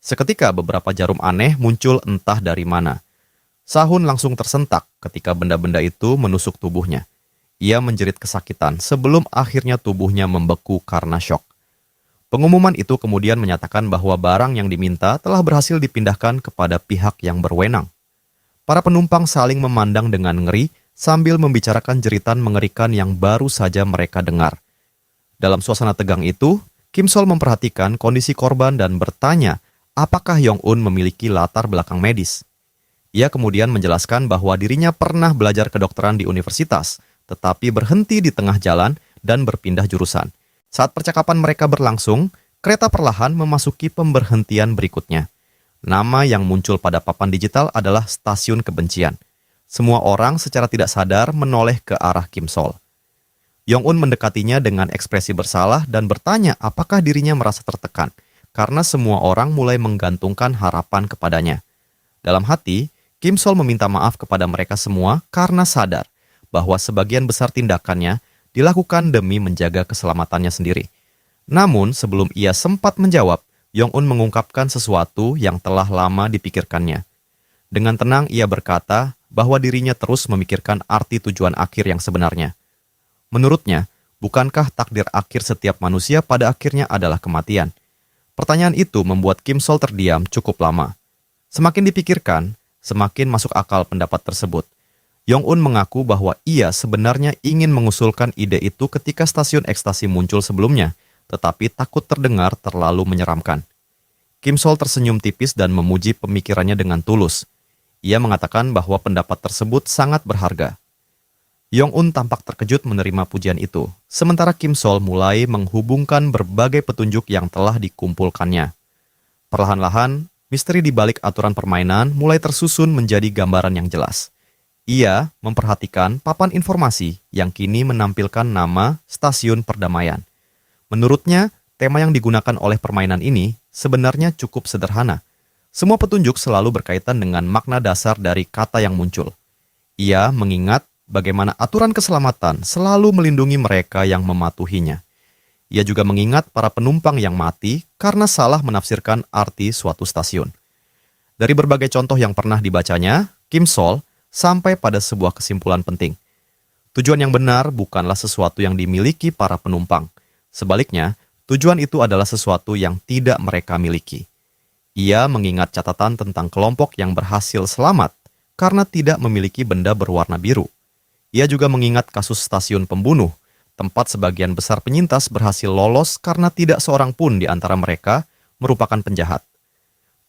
Seketika beberapa jarum aneh muncul entah dari mana. Sahun langsung tersentak ketika benda-benda itu menusuk tubuhnya. Ia menjerit kesakitan sebelum akhirnya tubuhnya membeku karena syok. Pengumuman itu kemudian menyatakan bahwa barang yang diminta telah berhasil dipindahkan kepada pihak yang berwenang. Para penumpang saling memandang dengan ngeri sambil membicarakan jeritan mengerikan yang baru saja mereka dengar. Dalam suasana tegang itu, Kim Sol memperhatikan kondisi korban dan bertanya apakah Yong-un memiliki latar belakang medis. Ia kemudian menjelaskan bahwa dirinya pernah belajar kedokteran di universitas, tetapi berhenti di tengah jalan dan berpindah jurusan. Saat percakapan mereka berlangsung, kereta perlahan memasuki pemberhentian berikutnya. Nama yang muncul pada papan digital adalah Stasiun Kebencian. Semua orang secara tidak sadar menoleh ke arah Kim Sol. Yong-un mendekatinya dengan ekspresi bersalah dan bertanya apakah dirinya merasa tertekan, karena semua orang mulai menggantungkan harapan kepadanya. Dalam hati, Kim Sol meminta maaf kepada mereka semua karena sadar bahwa sebagian besar tindakannya dilakukan demi menjaga keselamatannya sendiri. Namun, sebelum ia sempat menjawab, Yong-un mengungkapkan sesuatu yang telah lama dipikirkannya. Dengan tenang, ia berkata bahwa dirinya terus memikirkan arti tujuan akhir yang sebenarnya. Menurutnya, bukankah takdir akhir setiap manusia pada akhirnya adalah kematian? Pertanyaan itu membuat Kim Sol terdiam cukup lama. Semakin dipikirkan, semakin masuk akal pendapat tersebut. Yong-un mengaku bahwa ia sebenarnya ingin mengusulkan ide itu ketika stasiun ekstasi muncul sebelumnya, tetapi takut terdengar terlalu menyeramkan. Kim Sol tersenyum tipis dan memuji pemikirannya dengan tulus. Ia mengatakan bahwa pendapat tersebut sangat berharga. Yong-un tampak terkejut menerima pujian itu, sementara Kim Sol mulai menghubungkan berbagai petunjuk yang telah dikumpulkannya. Perlahan-lahan, misteri di balik aturan permainan mulai tersusun menjadi gambaran yang jelas. Ia memperhatikan papan informasi yang kini menampilkan nama Stasiun Perdamaian. Menurutnya, tema yang digunakan oleh permainan ini sebenarnya cukup sederhana. Semua petunjuk selalu berkaitan dengan makna dasar dari kata yang muncul. Ia mengingat bagaimana aturan keselamatan selalu melindungi mereka yang mematuhinya. Ia juga mengingat para penumpang yang mati karena salah menafsirkan arti suatu stasiun. Dari berbagai contoh yang pernah dibacanya, Kim Sol sampai pada sebuah kesimpulan penting. Tujuan yang benar bukanlah sesuatu yang dimiliki para penumpang. Sebaliknya, tujuan itu adalah sesuatu yang tidak mereka miliki. Ia mengingat catatan tentang kelompok yang berhasil selamat karena tidak memiliki benda berwarna biru. Ia juga mengingat kasus stasiun pembunuh, tempat sebagian besar penyintas berhasil lolos karena tidak seorang pun di antara mereka merupakan penjahat.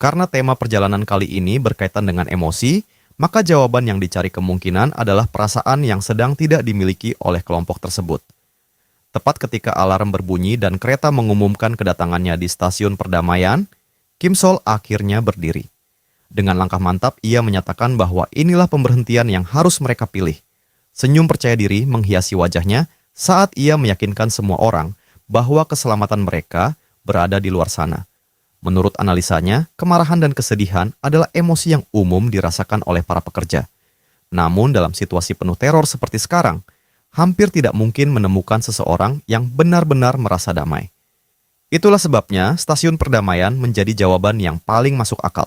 Karena tema perjalanan kali ini berkaitan dengan emosi, maka jawaban yang dicari kemungkinan adalah perasaan yang sedang tidak dimiliki oleh kelompok tersebut. Tepat ketika alarm berbunyi dan kereta mengumumkan kedatangannya di stasiun Perdamaian, Kim Sol akhirnya berdiri. Dengan langkah mantap, ia menyatakan bahwa inilah pemberhentian yang harus mereka pilih. Senyum percaya diri menghiasi wajahnya saat ia meyakinkan semua orang bahwa keselamatan mereka berada di luar sana. Menurut analisanya, kemarahan dan kesedihan adalah emosi yang umum dirasakan oleh para pekerja. Namun dalam situasi penuh teror seperti sekarang, hampir tidak mungkin menemukan seseorang yang benar-benar merasa damai. Itulah sebabnya stasiun perdamaian menjadi jawaban yang paling masuk akal.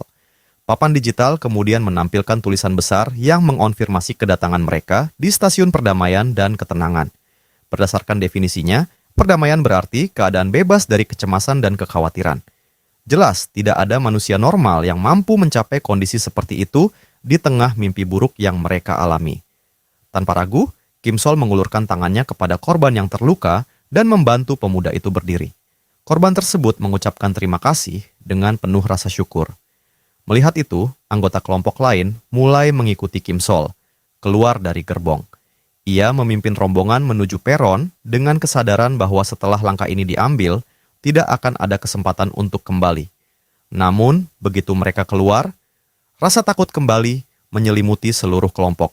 Papan digital kemudian menampilkan tulisan besar yang mengonfirmasi kedatangan mereka di stasiun perdamaian dan ketenangan. Berdasarkan definisinya, perdamaian berarti keadaan bebas dari kecemasan dan kekhawatiran. Jelas, tidak ada manusia normal yang mampu mencapai kondisi seperti itu di tengah mimpi buruk yang mereka alami. Tanpa ragu, Kim Sol mengulurkan tangannya kepada korban yang terluka dan membantu pemuda itu berdiri. Korban tersebut mengucapkan terima kasih dengan penuh rasa syukur. Melihat itu, anggota kelompok lain mulai mengikuti Kim Sol, keluar dari gerbong. Ia memimpin rombongan menuju peron dengan kesadaran bahwa setelah langkah ini diambil, tidak akan ada kesempatan untuk kembali. Namun, begitu mereka keluar, rasa takut kembali menyelimuti seluruh kelompok.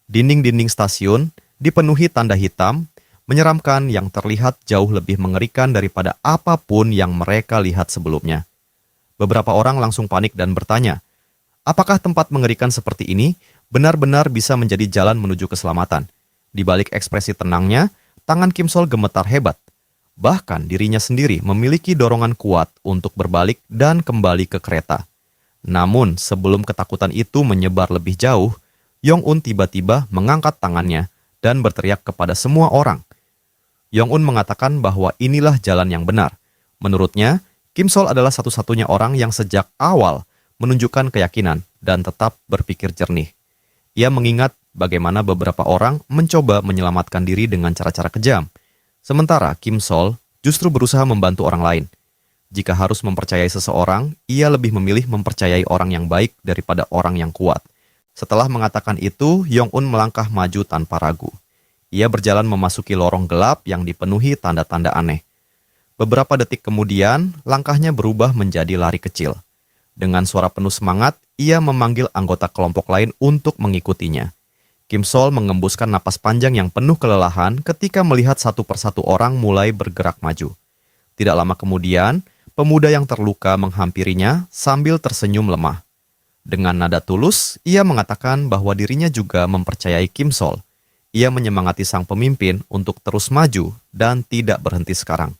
Dinding-dinding stasiun dipenuhi tanda hitam, menyeramkan yang terlihat jauh lebih mengerikan daripada apapun yang mereka lihat sebelumnya. Beberapa orang langsung panik dan bertanya, apakah tempat mengerikan seperti ini benar-benar bisa menjadi jalan menuju keselamatan? Di balik ekspresi tenangnya, tangan Kim Sol gemetar hebat. Bahkan dirinya sendiri memiliki dorongan kuat untuk berbalik dan kembali ke kereta. Namun sebelum ketakutan itu menyebar lebih jauh, Yong-un tiba-tiba mengangkat tangannya dan berteriak kepada semua orang. Yong-un mengatakan bahwa inilah jalan yang benar. Menurutnya, Kim Sol adalah satu-satunya orang yang sejak awal menunjukkan keyakinan dan tetap berpikir jernih. Ia mengingat bagaimana beberapa orang mencoba menyelamatkan diri dengan cara-cara kejam. Sementara Kim Sol justru berusaha membantu orang lain. Jika harus mempercayai seseorang, ia lebih memilih mempercayai orang yang baik daripada orang yang kuat. Setelah mengatakan itu, Yong-un melangkah maju tanpa ragu. Ia berjalan memasuki lorong gelap yang dipenuhi tanda-tanda aneh. Beberapa detik kemudian, langkahnya berubah menjadi lari kecil. Dengan suara penuh semangat, ia memanggil anggota kelompok lain untuk mengikutinya. Kim Sol mengembuskan napas panjang yang penuh kelelahan ketika melihat satu persatu orang mulai bergerak maju. Tidak lama kemudian, pemuda yang terluka menghampirinya sambil tersenyum lemah. Dengan nada tulus, ia mengatakan bahwa dirinya juga mempercayai Kim Sol. Ia menyemangati sang pemimpin untuk terus maju dan tidak berhenti sekarang.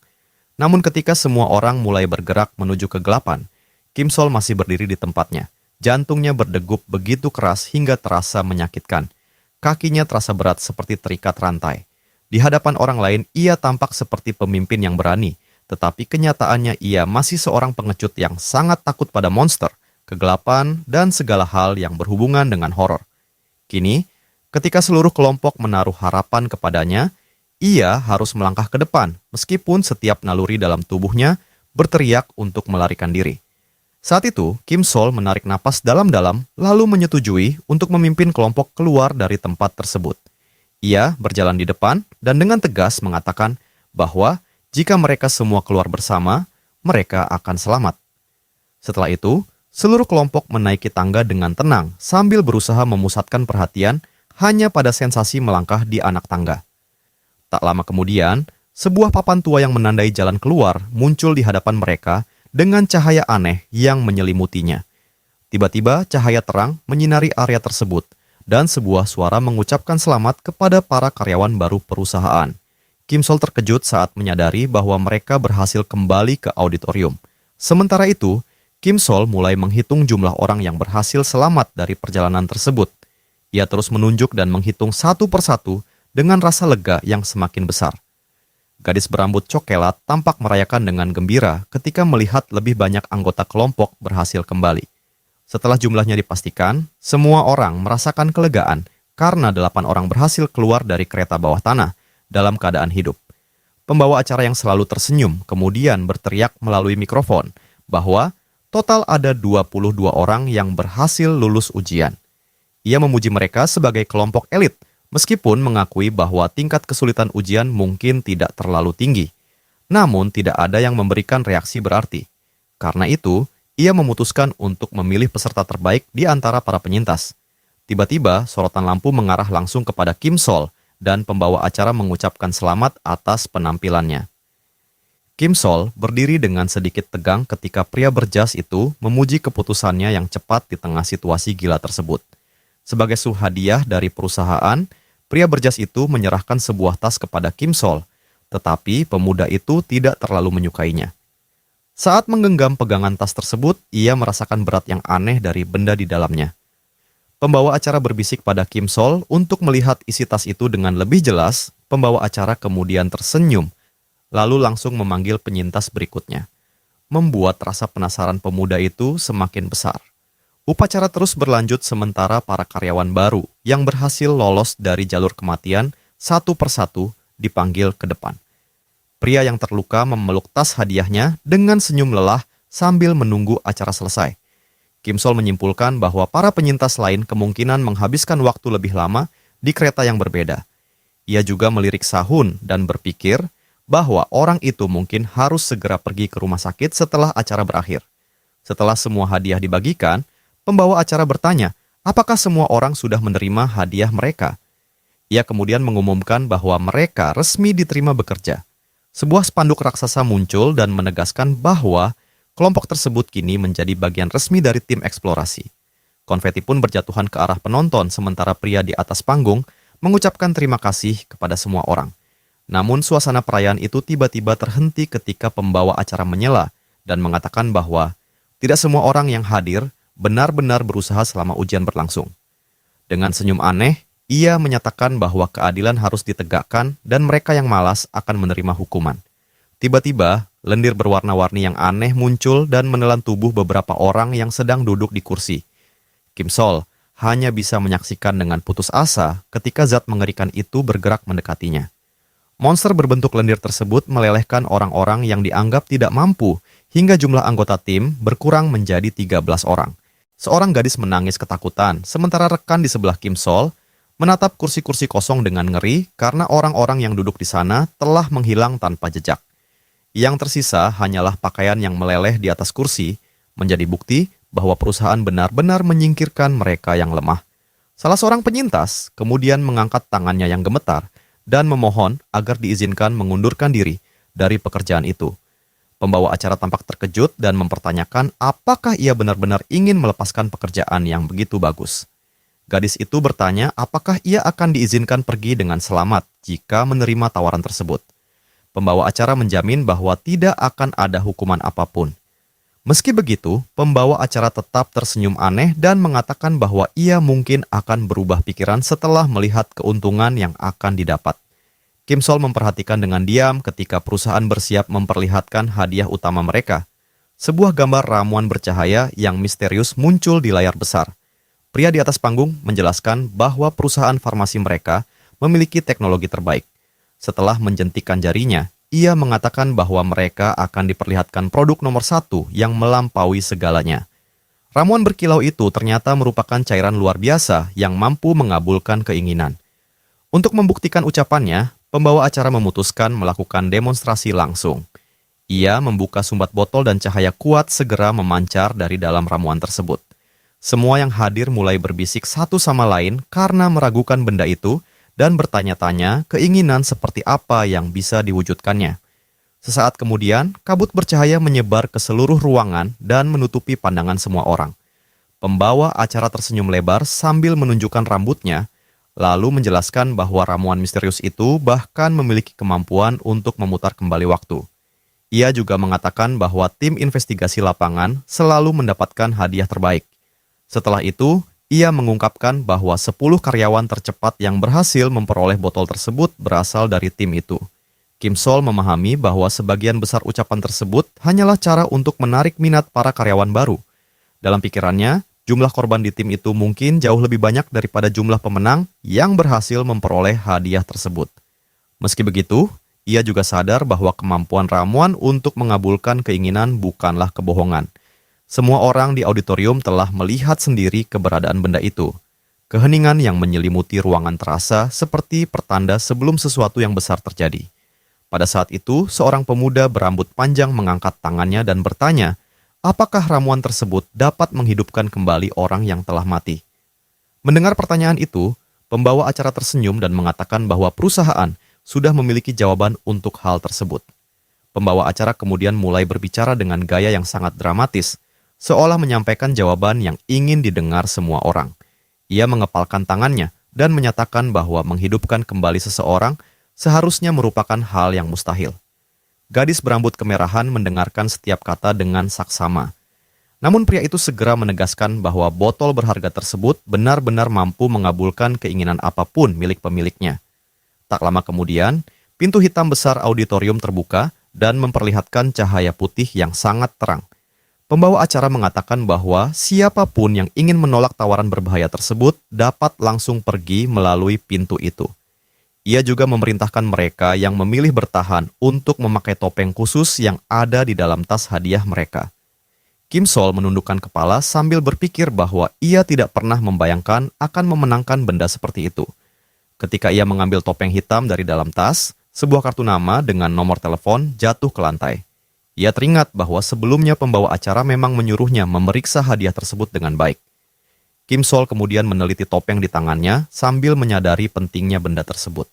Namun ketika semua orang mulai bergerak menuju kegelapan, Kim Sol masih berdiri di tempatnya. Jantungnya berdegup begitu keras hingga terasa menyakitkan. Kakinya terasa berat seperti terikat rantai. Di hadapan orang lain, ia tampak seperti pemimpin yang berani, tetapi kenyataannya ia masih seorang pengecut yang sangat takut pada monster, kegelapan, dan segala hal yang berhubungan dengan horor. Kini, Ketika seluruh kelompok menaruh harapan kepadanya, ia harus melangkah ke depan meskipun setiap naluri dalam tubuhnya berteriak untuk melarikan diri. Saat itu, Kim Sol menarik napas dalam-dalam lalu menyetujui untuk memimpin kelompok keluar dari tempat tersebut. Ia berjalan di depan dan dengan tegas mengatakan bahwa jika mereka semua keluar bersama, mereka akan selamat. Setelah itu, seluruh kelompok menaiki tangga dengan tenang sambil berusaha memusatkan perhatian hanya pada sensasi melangkah di anak tangga. Tak lama kemudian, sebuah papan tua yang menandai jalan keluar muncul di hadapan mereka dengan cahaya aneh yang menyelimutinya. Tiba-tiba cahaya terang menyinari area tersebut dan sebuah suara mengucapkan selamat kepada para karyawan baru perusahaan. Kim Sol terkejut saat menyadari bahwa mereka berhasil kembali ke auditorium. Sementara itu, Kim Sol mulai menghitung jumlah orang yang berhasil selamat dari perjalanan tersebut. Ia terus menunjuk dan menghitung satu persatu dengan rasa lega yang semakin besar. Gadis berambut coklat tampak merayakan dengan gembira ketika melihat lebih banyak anggota kelompok berhasil kembali. Setelah jumlahnya dipastikan, semua orang merasakan kelegaan karena 8 orang berhasil keluar dari kereta bawah tanah dalam keadaan hidup. Pembawa acara yang selalu tersenyum kemudian berteriak melalui mikrofon bahwa total ada 22 orang yang berhasil lulus ujian. Ia memuji mereka sebagai kelompok elit, meskipun mengakui bahwa tingkat kesulitan ujian mungkin tidak terlalu tinggi. Namun tidak ada yang memberikan reaksi berarti. Karena itu, ia memutuskan untuk memilih peserta terbaik di antara para penyintas. Tiba-tiba, sorotan lampu mengarah langsung kepada Kim Sol dan pembawa acara mengucapkan selamat atas penampilannya. Kim Sol berdiri dengan sedikit tegang ketika pria berjas itu memuji keputusannya yang cepat di tengah situasi gila tersebut. Sebagai hadiah dari perusahaan, pria berjas itu menyerahkan sebuah tas kepada Kim Sol, tetapi pemuda itu tidak terlalu menyukainya. Saat menggenggam pegangan tas tersebut, ia merasakan berat yang aneh dari benda di dalamnya. Pembawa acara berbisik pada Kim Sol untuk melihat isi tas itu dengan lebih jelas. Pembawa acara kemudian tersenyum, lalu langsung memanggil penyintas berikutnya. Membuat rasa penasaran pemuda itu semakin besar. Upacara terus berlanjut sementara para karyawan baru yang berhasil lolos dari jalur kematian satu persatu dipanggil ke depan. Pria yang terluka memeluk tas hadiahnya dengan senyum lelah sambil menunggu acara selesai. Kim Sol menyimpulkan bahwa para penyintas lain kemungkinan menghabiskan waktu lebih lama di kereta yang berbeda. Ia juga melirik sahun dan berpikir bahwa orang itu mungkin harus segera pergi ke rumah sakit setelah acara berakhir. Setelah semua hadiah dibagikan, pembawa acara bertanya, apakah semua orang sudah menerima hadiah mereka? Ia kemudian mengumumkan bahwa mereka resmi diterima bekerja. Sebuah spanduk raksasa muncul dan menegaskan bahwa kelompok tersebut kini menjadi bagian resmi dari tim eksplorasi. Konfeti pun berjatuhan ke arah penonton sementara pria di atas panggung mengucapkan terima kasih kepada semua orang. Namun suasana perayaan itu tiba-tiba terhenti ketika pembawa acara menyela dan mengatakan bahwa tidak semua orang yang hadir benar-benar berusaha selama ujian berlangsung. Dengan senyum aneh, ia menyatakan bahwa keadilan harus ditegakkan dan mereka yang malas akan menerima hukuman. Tiba-tiba, lendir berwarna-warni yang aneh muncul dan menelan tubuh beberapa orang yang sedang duduk di kursi. Kim Sol hanya bisa menyaksikan dengan putus asa ketika zat mengerikan itu bergerak mendekatinya. Monster berbentuk lendir tersebut melelehkan orang-orang yang dianggap tidak mampu hingga jumlah anggota tim berkurang menjadi 13 orang. Seorang gadis menangis ketakutan, sementara rekan di sebelah Kim Sol menatap kursi-kursi kosong dengan ngeri karena orang-orang yang duduk di sana telah menghilang tanpa jejak. Yang tersisa hanyalah pakaian yang meleleh di atas kursi, menjadi bukti bahwa perusahaan benar-benar menyingkirkan mereka yang lemah. Salah seorang penyintas kemudian mengangkat tangannya yang gemetar dan memohon agar diizinkan mengundurkan diri dari pekerjaan itu. Pembawa acara tampak terkejut dan mempertanyakan apakah ia benar-benar ingin melepaskan pekerjaan yang begitu bagus. Gadis itu bertanya apakah ia akan diizinkan pergi dengan selamat jika menerima tawaran tersebut. Pembawa acara menjamin bahwa tidak akan ada hukuman apapun. Meski begitu, pembawa acara tetap tersenyum aneh dan mengatakan bahwa ia mungkin akan berubah pikiran setelah melihat keuntungan yang akan didapat. Kim Sol memperhatikan dengan diam ketika perusahaan bersiap memperlihatkan hadiah utama mereka. Sebuah gambar ramuan bercahaya yang misterius muncul di layar besar. Pria di atas panggung menjelaskan bahwa perusahaan farmasi mereka memiliki teknologi terbaik. Setelah menjentikan jarinya, ia mengatakan bahwa mereka akan diperlihatkan produk nomor satu yang melampaui segalanya. Ramuan berkilau itu ternyata merupakan cairan luar biasa yang mampu mengabulkan keinginan. Untuk membuktikan ucapannya, pembawa acara memutuskan melakukan demonstrasi langsung. Ia membuka sumbat botol dan cahaya kuat segera memancar dari dalam ramuan tersebut. Semua yang hadir mulai berbisik satu sama lain karena meragukan benda itu dan bertanya-tanya keinginan seperti apa yang bisa diwujudkannya. Sesaat kemudian, kabut bercahaya menyebar ke seluruh ruangan dan menutupi pandangan semua orang. Pembawa acara tersenyum lebar sambil menunjukkan rambutnya, lalu menjelaskan bahwa ramuan misterius itu bahkan memiliki kemampuan untuk memutar kembali waktu. Ia juga mengatakan bahwa tim investigasi lapangan selalu mendapatkan hadiah terbaik. Setelah itu, ia mengungkapkan bahwa 10 karyawan tercepat yang berhasil memperoleh botol tersebut berasal dari tim itu. Kim Sol memahami bahwa sebagian besar ucapan tersebut hanyalah cara untuk menarik minat para karyawan baru. Dalam pikirannya, jumlah korban di tim itu mungkin jauh lebih banyak daripada jumlah pemenang yang berhasil memperoleh hadiah tersebut. Meski begitu, ia juga sadar bahwa kemampuan ramuan untuk mengabulkan keinginan bukanlah kebohongan. Semua orang di auditorium telah melihat sendiri keberadaan benda itu. Keheningan yang menyelimuti ruangan terasa seperti pertanda sebelum sesuatu yang besar terjadi. Pada saat itu, seorang pemuda berambut panjang mengangkat tangannya dan bertanya, apakah ramuan tersebut dapat menghidupkan kembali orang yang telah mati? Mendengar pertanyaan itu, pembawa acara tersenyum dan mengatakan bahwa perusahaan sudah memiliki jawaban untuk hal tersebut. Pembawa acara kemudian mulai berbicara dengan gaya yang sangat dramatis, seolah menyampaikan jawaban yang ingin didengar semua orang. Ia mengepalkan tangannya dan menyatakan bahwa menghidupkan kembali seseorang seharusnya merupakan hal yang mustahil. Gadis berambut kemerahan mendengarkan setiap kata dengan saksama. Namun pria itu segera menegaskan bahwa botol berharga tersebut benar-benar mampu mengabulkan keinginan apapun milik pemiliknya. Tak lama kemudian, pintu hitam besar auditorium terbuka dan memperlihatkan cahaya putih yang sangat terang. Pembawa acara mengatakan bahwa siapapun yang ingin menolak tawaran berbahaya tersebut dapat langsung pergi melalui pintu itu. Ia juga memerintahkan mereka yang memilih bertahan untuk memakai topeng khusus yang ada di dalam tas hadiah mereka. Kim Sol menundukkan kepala sambil berpikir bahwa ia tidak pernah membayangkan akan memenangkan benda seperti itu. Ketika ia mengambil topeng hitam dari dalam tas, sebuah kartu nama dengan nomor telepon jatuh ke lantai. Ia teringat bahwa sebelumnya pembawa acara memang menyuruhnya memeriksa hadiah tersebut dengan baik. Kim Sol kemudian meneliti topeng di tangannya sambil menyadari pentingnya benda tersebut.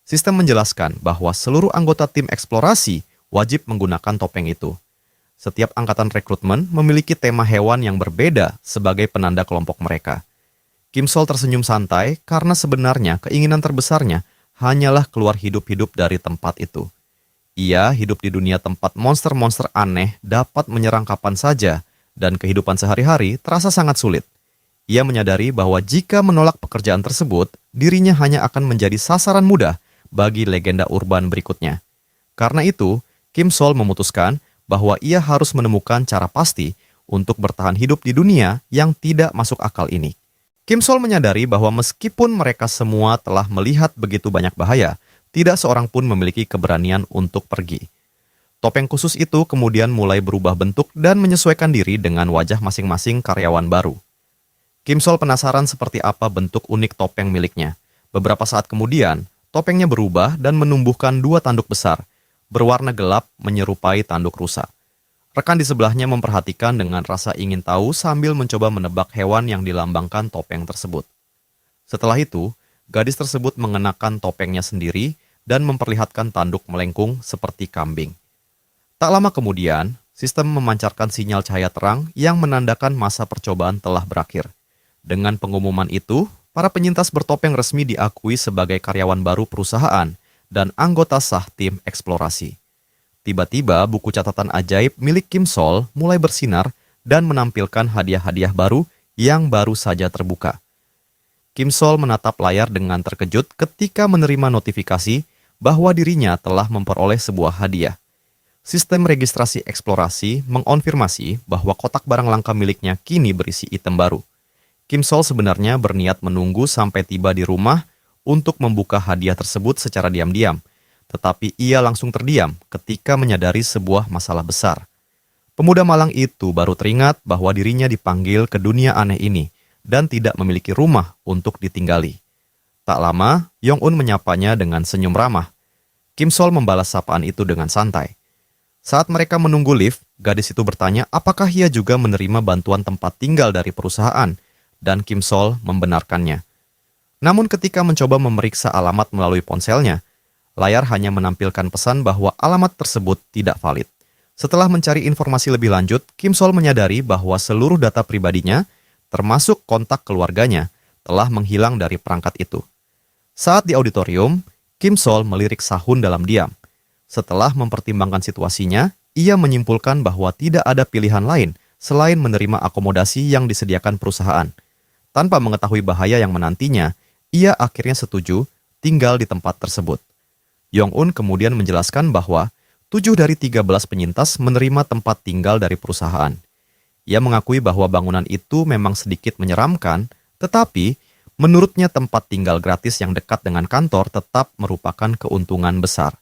Sistem menjelaskan bahwa seluruh anggota tim eksplorasi wajib menggunakan topeng itu. Setiap angkatan rekrutmen memiliki tema hewan yang berbeda sebagai penanda kelompok mereka. Kim Sol tersenyum santai karena sebenarnya keinginan terbesarnya hanyalah keluar hidup-hidup dari tempat itu. Ia hidup di dunia tempat monster-monster aneh dapat menyerang kapan saja dan kehidupan sehari-hari terasa sangat sulit. Ia menyadari bahwa jika menolak pekerjaan tersebut, dirinya hanya akan menjadi sasaran mudah bagi legenda urban berikutnya. Karena itu, Kim Sol memutuskan bahwa ia harus menemukan cara pasti untuk bertahan hidup di dunia yang tidak masuk akal ini. Kim Sol menyadari bahwa meskipun mereka semua telah melihat begitu banyak bahaya, tidak seorang pun memiliki keberanian untuk pergi. Topeng khusus itu kemudian mulai berubah bentuk dan menyesuaikan diri dengan wajah masing-masing karyawan baru. Kim Sol penasaran seperti apa bentuk unik topeng miliknya. Beberapa saat kemudian, topengnya berubah dan menumbuhkan 2 tanduk besar, berwarna gelap menyerupai tanduk rusa. Rekan di sebelahnya memperhatikan dengan rasa ingin tahu sambil mencoba menebak hewan yang dilambangkan topeng tersebut. Setelah itu, gadis tersebut mengenakan topengnya sendiri dan memperlihatkan tanduk melengkung seperti kambing. Tak lama kemudian, sistem memancarkan sinyal cahaya terang yang menandakan masa percobaan telah berakhir. Dengan pengumuman itu, para penyintas bertopeng resmi diakui sebagai karyawan baru perusahaan dan anggota sah tim eksplorasi. Tiba-tiba buku catatan ajaib milik Kim Sol mulai bersinar dan menampilkan hadiah-hadiah baru yang baru saja terbuka. Kim Sol menatap layar dengan terkejut ketika menerima notifikasi bahwa dirinya telah memperoleh sebuah hadiah. Sistem registrasi eksplorasi mengonfirmasi bahwa kotak barang langka miliknya kini berisi item baru. Kim Sol sebenarnya berniat menunggu sampai tiba di rumah untuk membuka hadiah tersebut secara diam-diam, tetapi ia langsung terdiam ketika menyadari sebuah masalah besar. Pemuda malang itu baru teringat bahwa dirinya dipanggil ke dunia aneh ini dan tidak memiliki rumah untuk ditinggali. Tak lama, Yong-un menyapanya dengan senyum ramah. Kim Sol membalas sapaan itu dengan santai. Saat mereka menunggu lift, gadis itu bertanya apakah ia juga menerima bantuan tempat tinggal dari perusahaan, dan Kim Sol membenarkannya. Namun ketika mencoba memeriksa alamat melalui ponselnya, layar hanya menampilkan pesan bahwa alamat tersebut tidak valid. Setelah mencari informasi lebih lanjut, Kim Sol menyadari bahwa seluruh data pribadinya, termasuk kontak keluarganya, telah menghilang dari perangkat itu. Saat di auditorium, Kim Sol melirik Sahun dalam diam. Setelah mempertimbangkan situasinya, ia menyimpulkan bahwa tidak ada pilihan lain selain menerima akomodasi yang disediakan perusahaan. Tanpa mengetahui bahaya yang menantinya, ia akhirnya setuju tinggal di tempat tersebut. Yong-un kemudian menjelaskan bahwa 7 dari 13 penyintas menerima tempat tinggal dari perusahaan. Ia mengakui bahwa bangunan itu memang sedikit menyeramkan, tetapi menurutnya tempat tinggal gratis yang dekat dengan kantor tetap merupakan keuntungan besar.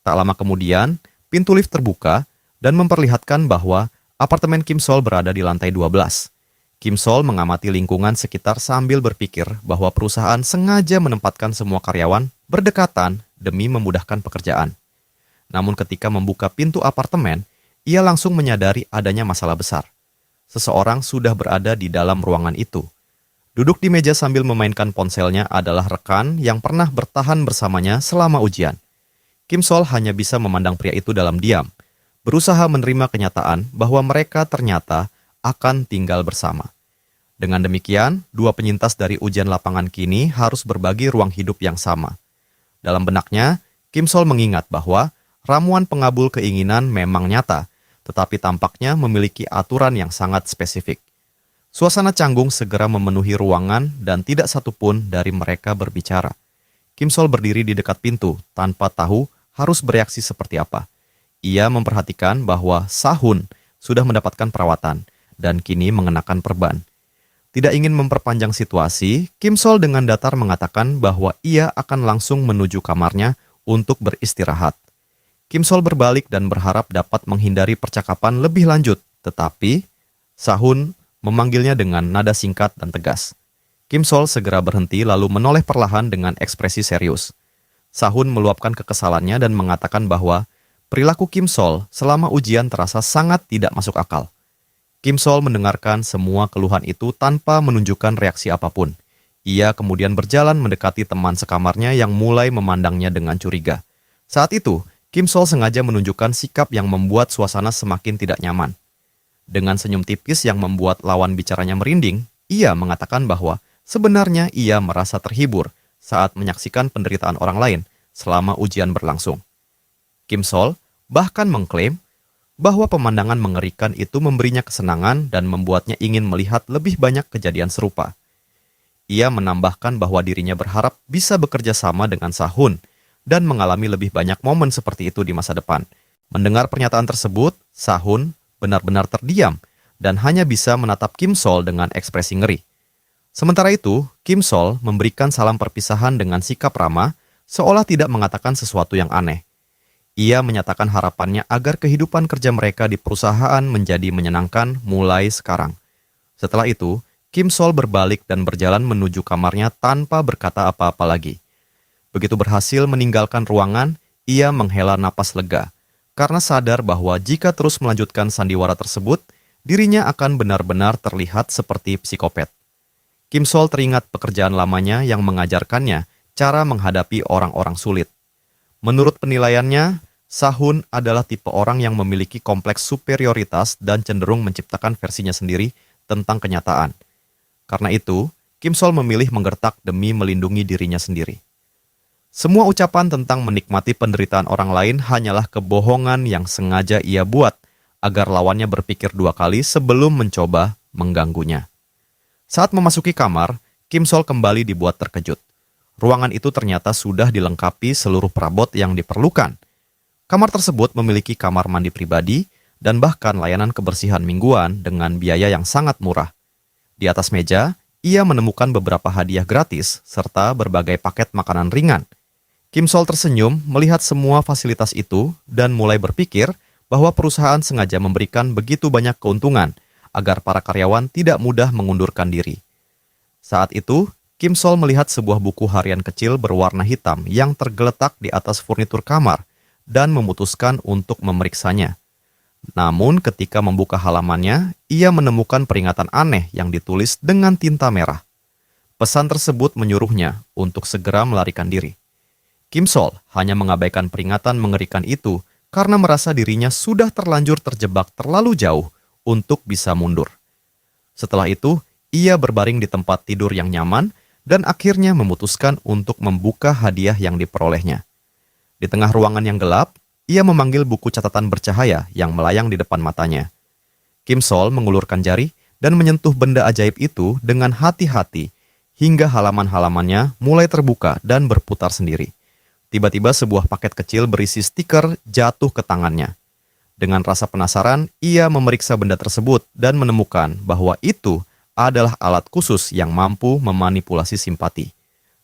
Tak lama kemudian, pintu lift terbuka dan memperlihatkan bahwa apartemen Kim Sol berada di lantai 12. Kim Sol mengamati lingkungan sekitar sambil berpikir bahwa perusahaan sengaja menempatkan semua karyawan berdekatan demi memudahkan pekerjaan. Namun ketika membuka pintu apartemen, ia langsung menyadari adanya masalah besar. Seseorang sudah berada di dalam ruangan itu. Duduk di meja sambil memainkan ponselnya adalah rekan yang pernah bertahan bersamanya selama ujian. Kim Sol hanya bisa memandang pria itu dalam diam, berusaha menerima kenyataan bahwa mereka ternyata akan tinggal bersama. Dengan demikian, dua penyintas dari ujian lapangan kini harus berbagi ruang hidup yang sama. Dalam benaknya, Kim Sol mengingat bahwa ramuan pengabul keinginan memang nyata, tetapi tampaknya memiliki aturan yang sangat spesifik. Suasana canggung segera memenuhi ruangan dan tidak satupun dari mereka berbicara. Kim Sol berdiri di dekat pintu tanpa tahu harus bereaksi seperti apa. Ia memperhatikan bahwa Sahun sudah mendapatkan perawatan dan kini mengenakan perban. Tidak ingin memperpanjang situasi, Kim Sol dengan datar mengatakan bahwa ia akan langsung menuju kamarnya untuk beristirahat. Kim Sol berbalik dan berharap dapat menghindari percakapan lebih lanjut, tetapi Sahun memanggilnya dengan nada singkat dan tegas. Kim Sol segera berhenti lalu menoleh perlahan dengan ekspresi serius. Sahun meluapkan kekesalannya dan mengatakan bahwa perilaku Kim Sol selama ujian terasa sangat tidak masuk akal. Kim Sol mendengarkan semua keluhan itu tanpa menunjukkan reaksi apapun. Ia kemudian berjalan mendekati teman sekamarnya yang mulai memandangnya dengan curiga. Saat itu, Kim Sol sengaja menunjukkan sikap yang membuat suasana semakin tidak nyaman. Dengan senyum tipis yang membuat lawan bicaranya merinding, ia mengatakan bahwa sebenarnya ia merasa terhibur saat menyaksikan penderitaan orang lain selama ujian berlangsung. Kim Sol bahkan mengklaim bahwa pemandangan mengerikan itu memberinya kesenangan dan membuatnya ingin melihat lebih banyak kejadian serupa. Ia menambahkan bahwa dirinya berharap bisa bekerja sama dengan Sahun dan mengalami lebih banyak momen seperti itu di masa depan. Mendengar pernyataan tersebut, Sahun benar-benar terdiam dan hanya bisa menatap Kim Sol dengan ekspresi ngeri. Sementara itu, Kim Sol memberikan salam perpisahan dengan sikap ramah, seolah tidak mengatakan sesuatu yang aneh. Ia menyatakan harapannya agar kehidupan kerja mereka di perusahaan menjadi menyenangkan mulai sekarang. Setelah itu, Kim Sol berbalik dan berjalan menuju kamarnya tanpa berkata apa-apa lagi. Begitu berhasil meninggalkan ruangan, ia menghela napas lega, karena sadar bahwa jika terus melanjutkan sandiwara tersebut, dirinya akan benar-benar terlihat seperti psikopat. Kim Sol teringat pekerjaan lamanya yang mengajarkannya cara menghadapi orang-orang sulit. Menurut penilaiannya, Sahun adalah tipe orang yang memiliki kompleks superioritas dan cenderung menciptakan versinya sendiri tentang kenyataan. Karena itu, Kim Sol memilih menggertak demi melindungi dirinya sendiri. Semua ucapan tentang menikmati penderitaan orang lain hanyalah kebohongan yang sengaja ia buat agar lawannya berpikir dua kali sebelum mencoba mengganggunya. Saat memasuki kamar, Kim Sol kembali dibuat terkejut. Ruangan itu ternyata sudah dilengkapi seluruh perabot yang diperlukan. Kamar tersebut memiliki kamar mandi pribadi dan bahkan layanan kebersihan mingguan dengan biaya yang sangat murah. Di atas meja, ia menemukan beberapa hadiah gratis serta berbagai paket makanan ringan. Kim Sol tersenyum melihat semua fasilitas itu dan mulai berpikir bahwa perusahaan sengaja memberikan begitu banyak keuntungan agar para karyawan tidak mudah mengundurkan diri. Saat itu, Kim Sol melihat sebuah buku harian kecil berwarna hitam yang tergeletak di atas furnitur kamar dan memutuskan untuk memeriksanya. Namun ketika membuka halamannya, ia menemukan peringatan aneh yang ditulis dengan tinta merah. Pesan tersebut menyuruhnya untuk segera melarikan diri. Kim Sol hanya mengabaikan peringatan mengerikan itu karena merasa dirinya sudah terlanjur terjebak terlalu jauh untuk bisa mundur. Setelah itu, ia berbaring di tempat tidur yang nyaman dan akhirnya memutuskan untuk membuka hadiah yang diperolehnya. Di tengah ruangan yang gelap, ia memanggil buku catatan bercahaya yang melayang di depan matanya. Kim Sol mengulurkan jari dan menyentuh benda ajaib itu dengan hati-hati hingga halaman-halamannya mulai terbuka dan berputar sendiri. Tiba-tiba sebuah paket kecil berisi stiker jatuh ke tangannya. Dengan rasa penasaran, ia memeriksa benda tersebut dan menemukan bahwa itu adalah alat khusus yang mampu memanipulasi simpati.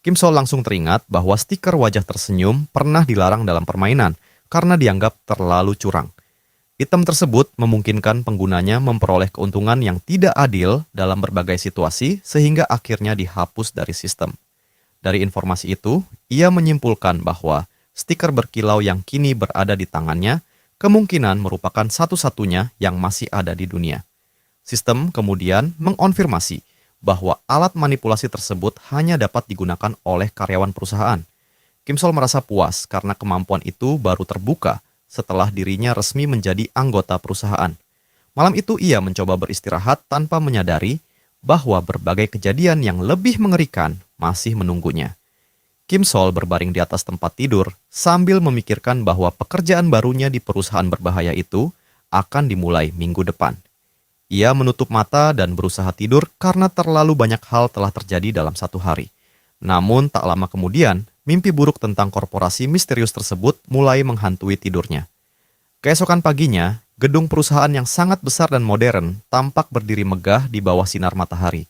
Kim Sol langsung teringat bahwa stiker wajah tersenyum pernah dilarang dalam permainan karena dianggap terlalu curang. Item tersebut memungkinkan penggunanya memperoleh keuntungan yang tidak adil dalam berbagai situasi sehingga akhirnya dihapus dari sistem. Dari informasi itu, ia menyimpulkan bahwa stiker berkilau yang kini berada di tangannya kemungkinan merupakan satu-satunya yang masih ada di dunia. Sistem kemudian mengonfirmasi bahwa alat manipulasi tersebut hanya dapat digunakan oleh karyawan perusahaan. Kim Sol merasa puas karena kemampuan itu baru terbuka setelah dirinya resmi menjadi anggota perusahaan. Malam itu ia mencoba beristirahat tanpa menyadari bahwa berbagai kejadian yang lebih mengerikan masih menunggunya. Kim Sol berbaring di atas tempat tidur sambil memikirkan bahwa pekerjaan barunya di perusahaan berbahaya itu akan dimulai minggu depan. Ia menutup mata dan berusaha tidur karena terlalu banyak hal telah terjadi dalam satu hari. Namun tak lama kemudian, mimpi buruk tentang korporasi misterius tersebut mulai menghantui tidurnya. Keesokan paginya, gedung perusahaan yang sangat besar dan modern tampak berdiri megah di bawah sinar matahari.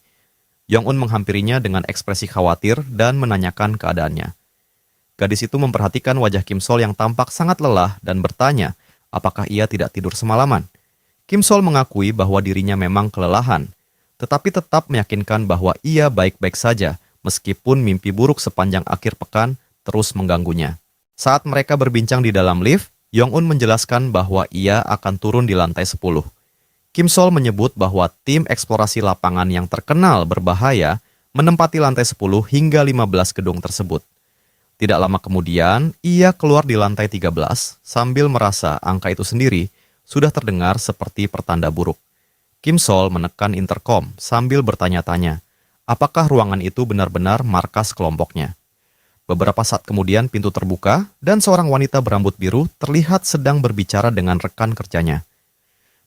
Yong-un menghampirinya dengan ekspresi khawatir dan menanyakan keadaannya. Gadis itu memperhatikan wajah Kim Sol yang tampak sangat lelah dan bertanya apakah ia tidak tidur semalaman. Kim Sol mengakui bahwa dirinya memang kelelahan, tetapi tetap meyakinkan bahwa ia baik-baik saja meskipun mimpi buruk sepanjang akhir pekan terus mengganggunya. Saat mereka berbincang di dalam lift, Yong-un menjelaskan bahwa ia akan turun di lantai 10. Kim Sol menyebut bahwa tim eksplorasi lapangan yang terkenal berbahaya menempati lantai 10 hingga 15 gedung tersebut. Tidak lama kemudian, ia keluar di lantai 13 sambil merasa angka itu sendiri sudah terdengar seperti pertanda buruk. Kim Sol menekan interkom sambil bertanya-tanya, apakah ruangan itu benar-benar markas kelompoknya. Beberapa saat kemudian pintu terbuka dan seorang wanita berambut biru terlihat sedang berbicara dengan rekan kerjanya.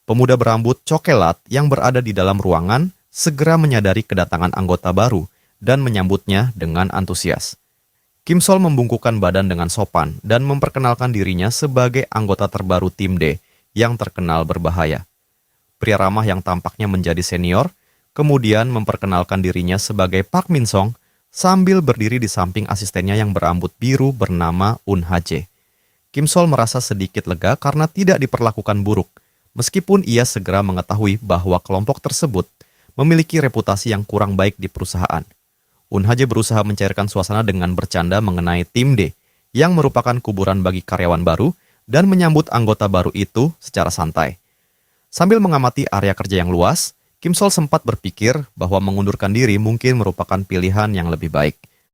Pemuda berambut coklat yang berada di dalam ruangan segera menyadari kedatangan anggota baru dan menyambutnya dengan antusias. Kim Sol membungkukkan badan dengan sopan dan memperkenalkan dirinya sebagai anggota terbaru tim D yang terkenal berbahaya. Pria ramah yang tampaknya menjadi senior, kemudian memperkenalkan dirinya sebagai Park Min Song sambil berdiri di samping asistennya yang berambut biru bernama Un Ha-jae. Kim Sol merasa sedikit lega karena tidak diperlakukan buruk, meskipun ia segera mengetahui bahwa kelompok tersebut memiliki reputasi yang kurang baik di perusahaan. Un Ha-jae berusaha mencairkan suasana dengan bercanda mengenai tim D, yang merupakan kuburan bagi karyawan baru, dan menyambut anggota baru itu secara santai. Sambil mengamati area kerja yang luas, Kim Sol sempat berpikir bahwa mengundurkan diri mungkin merupakan pilihan yang lebih baik.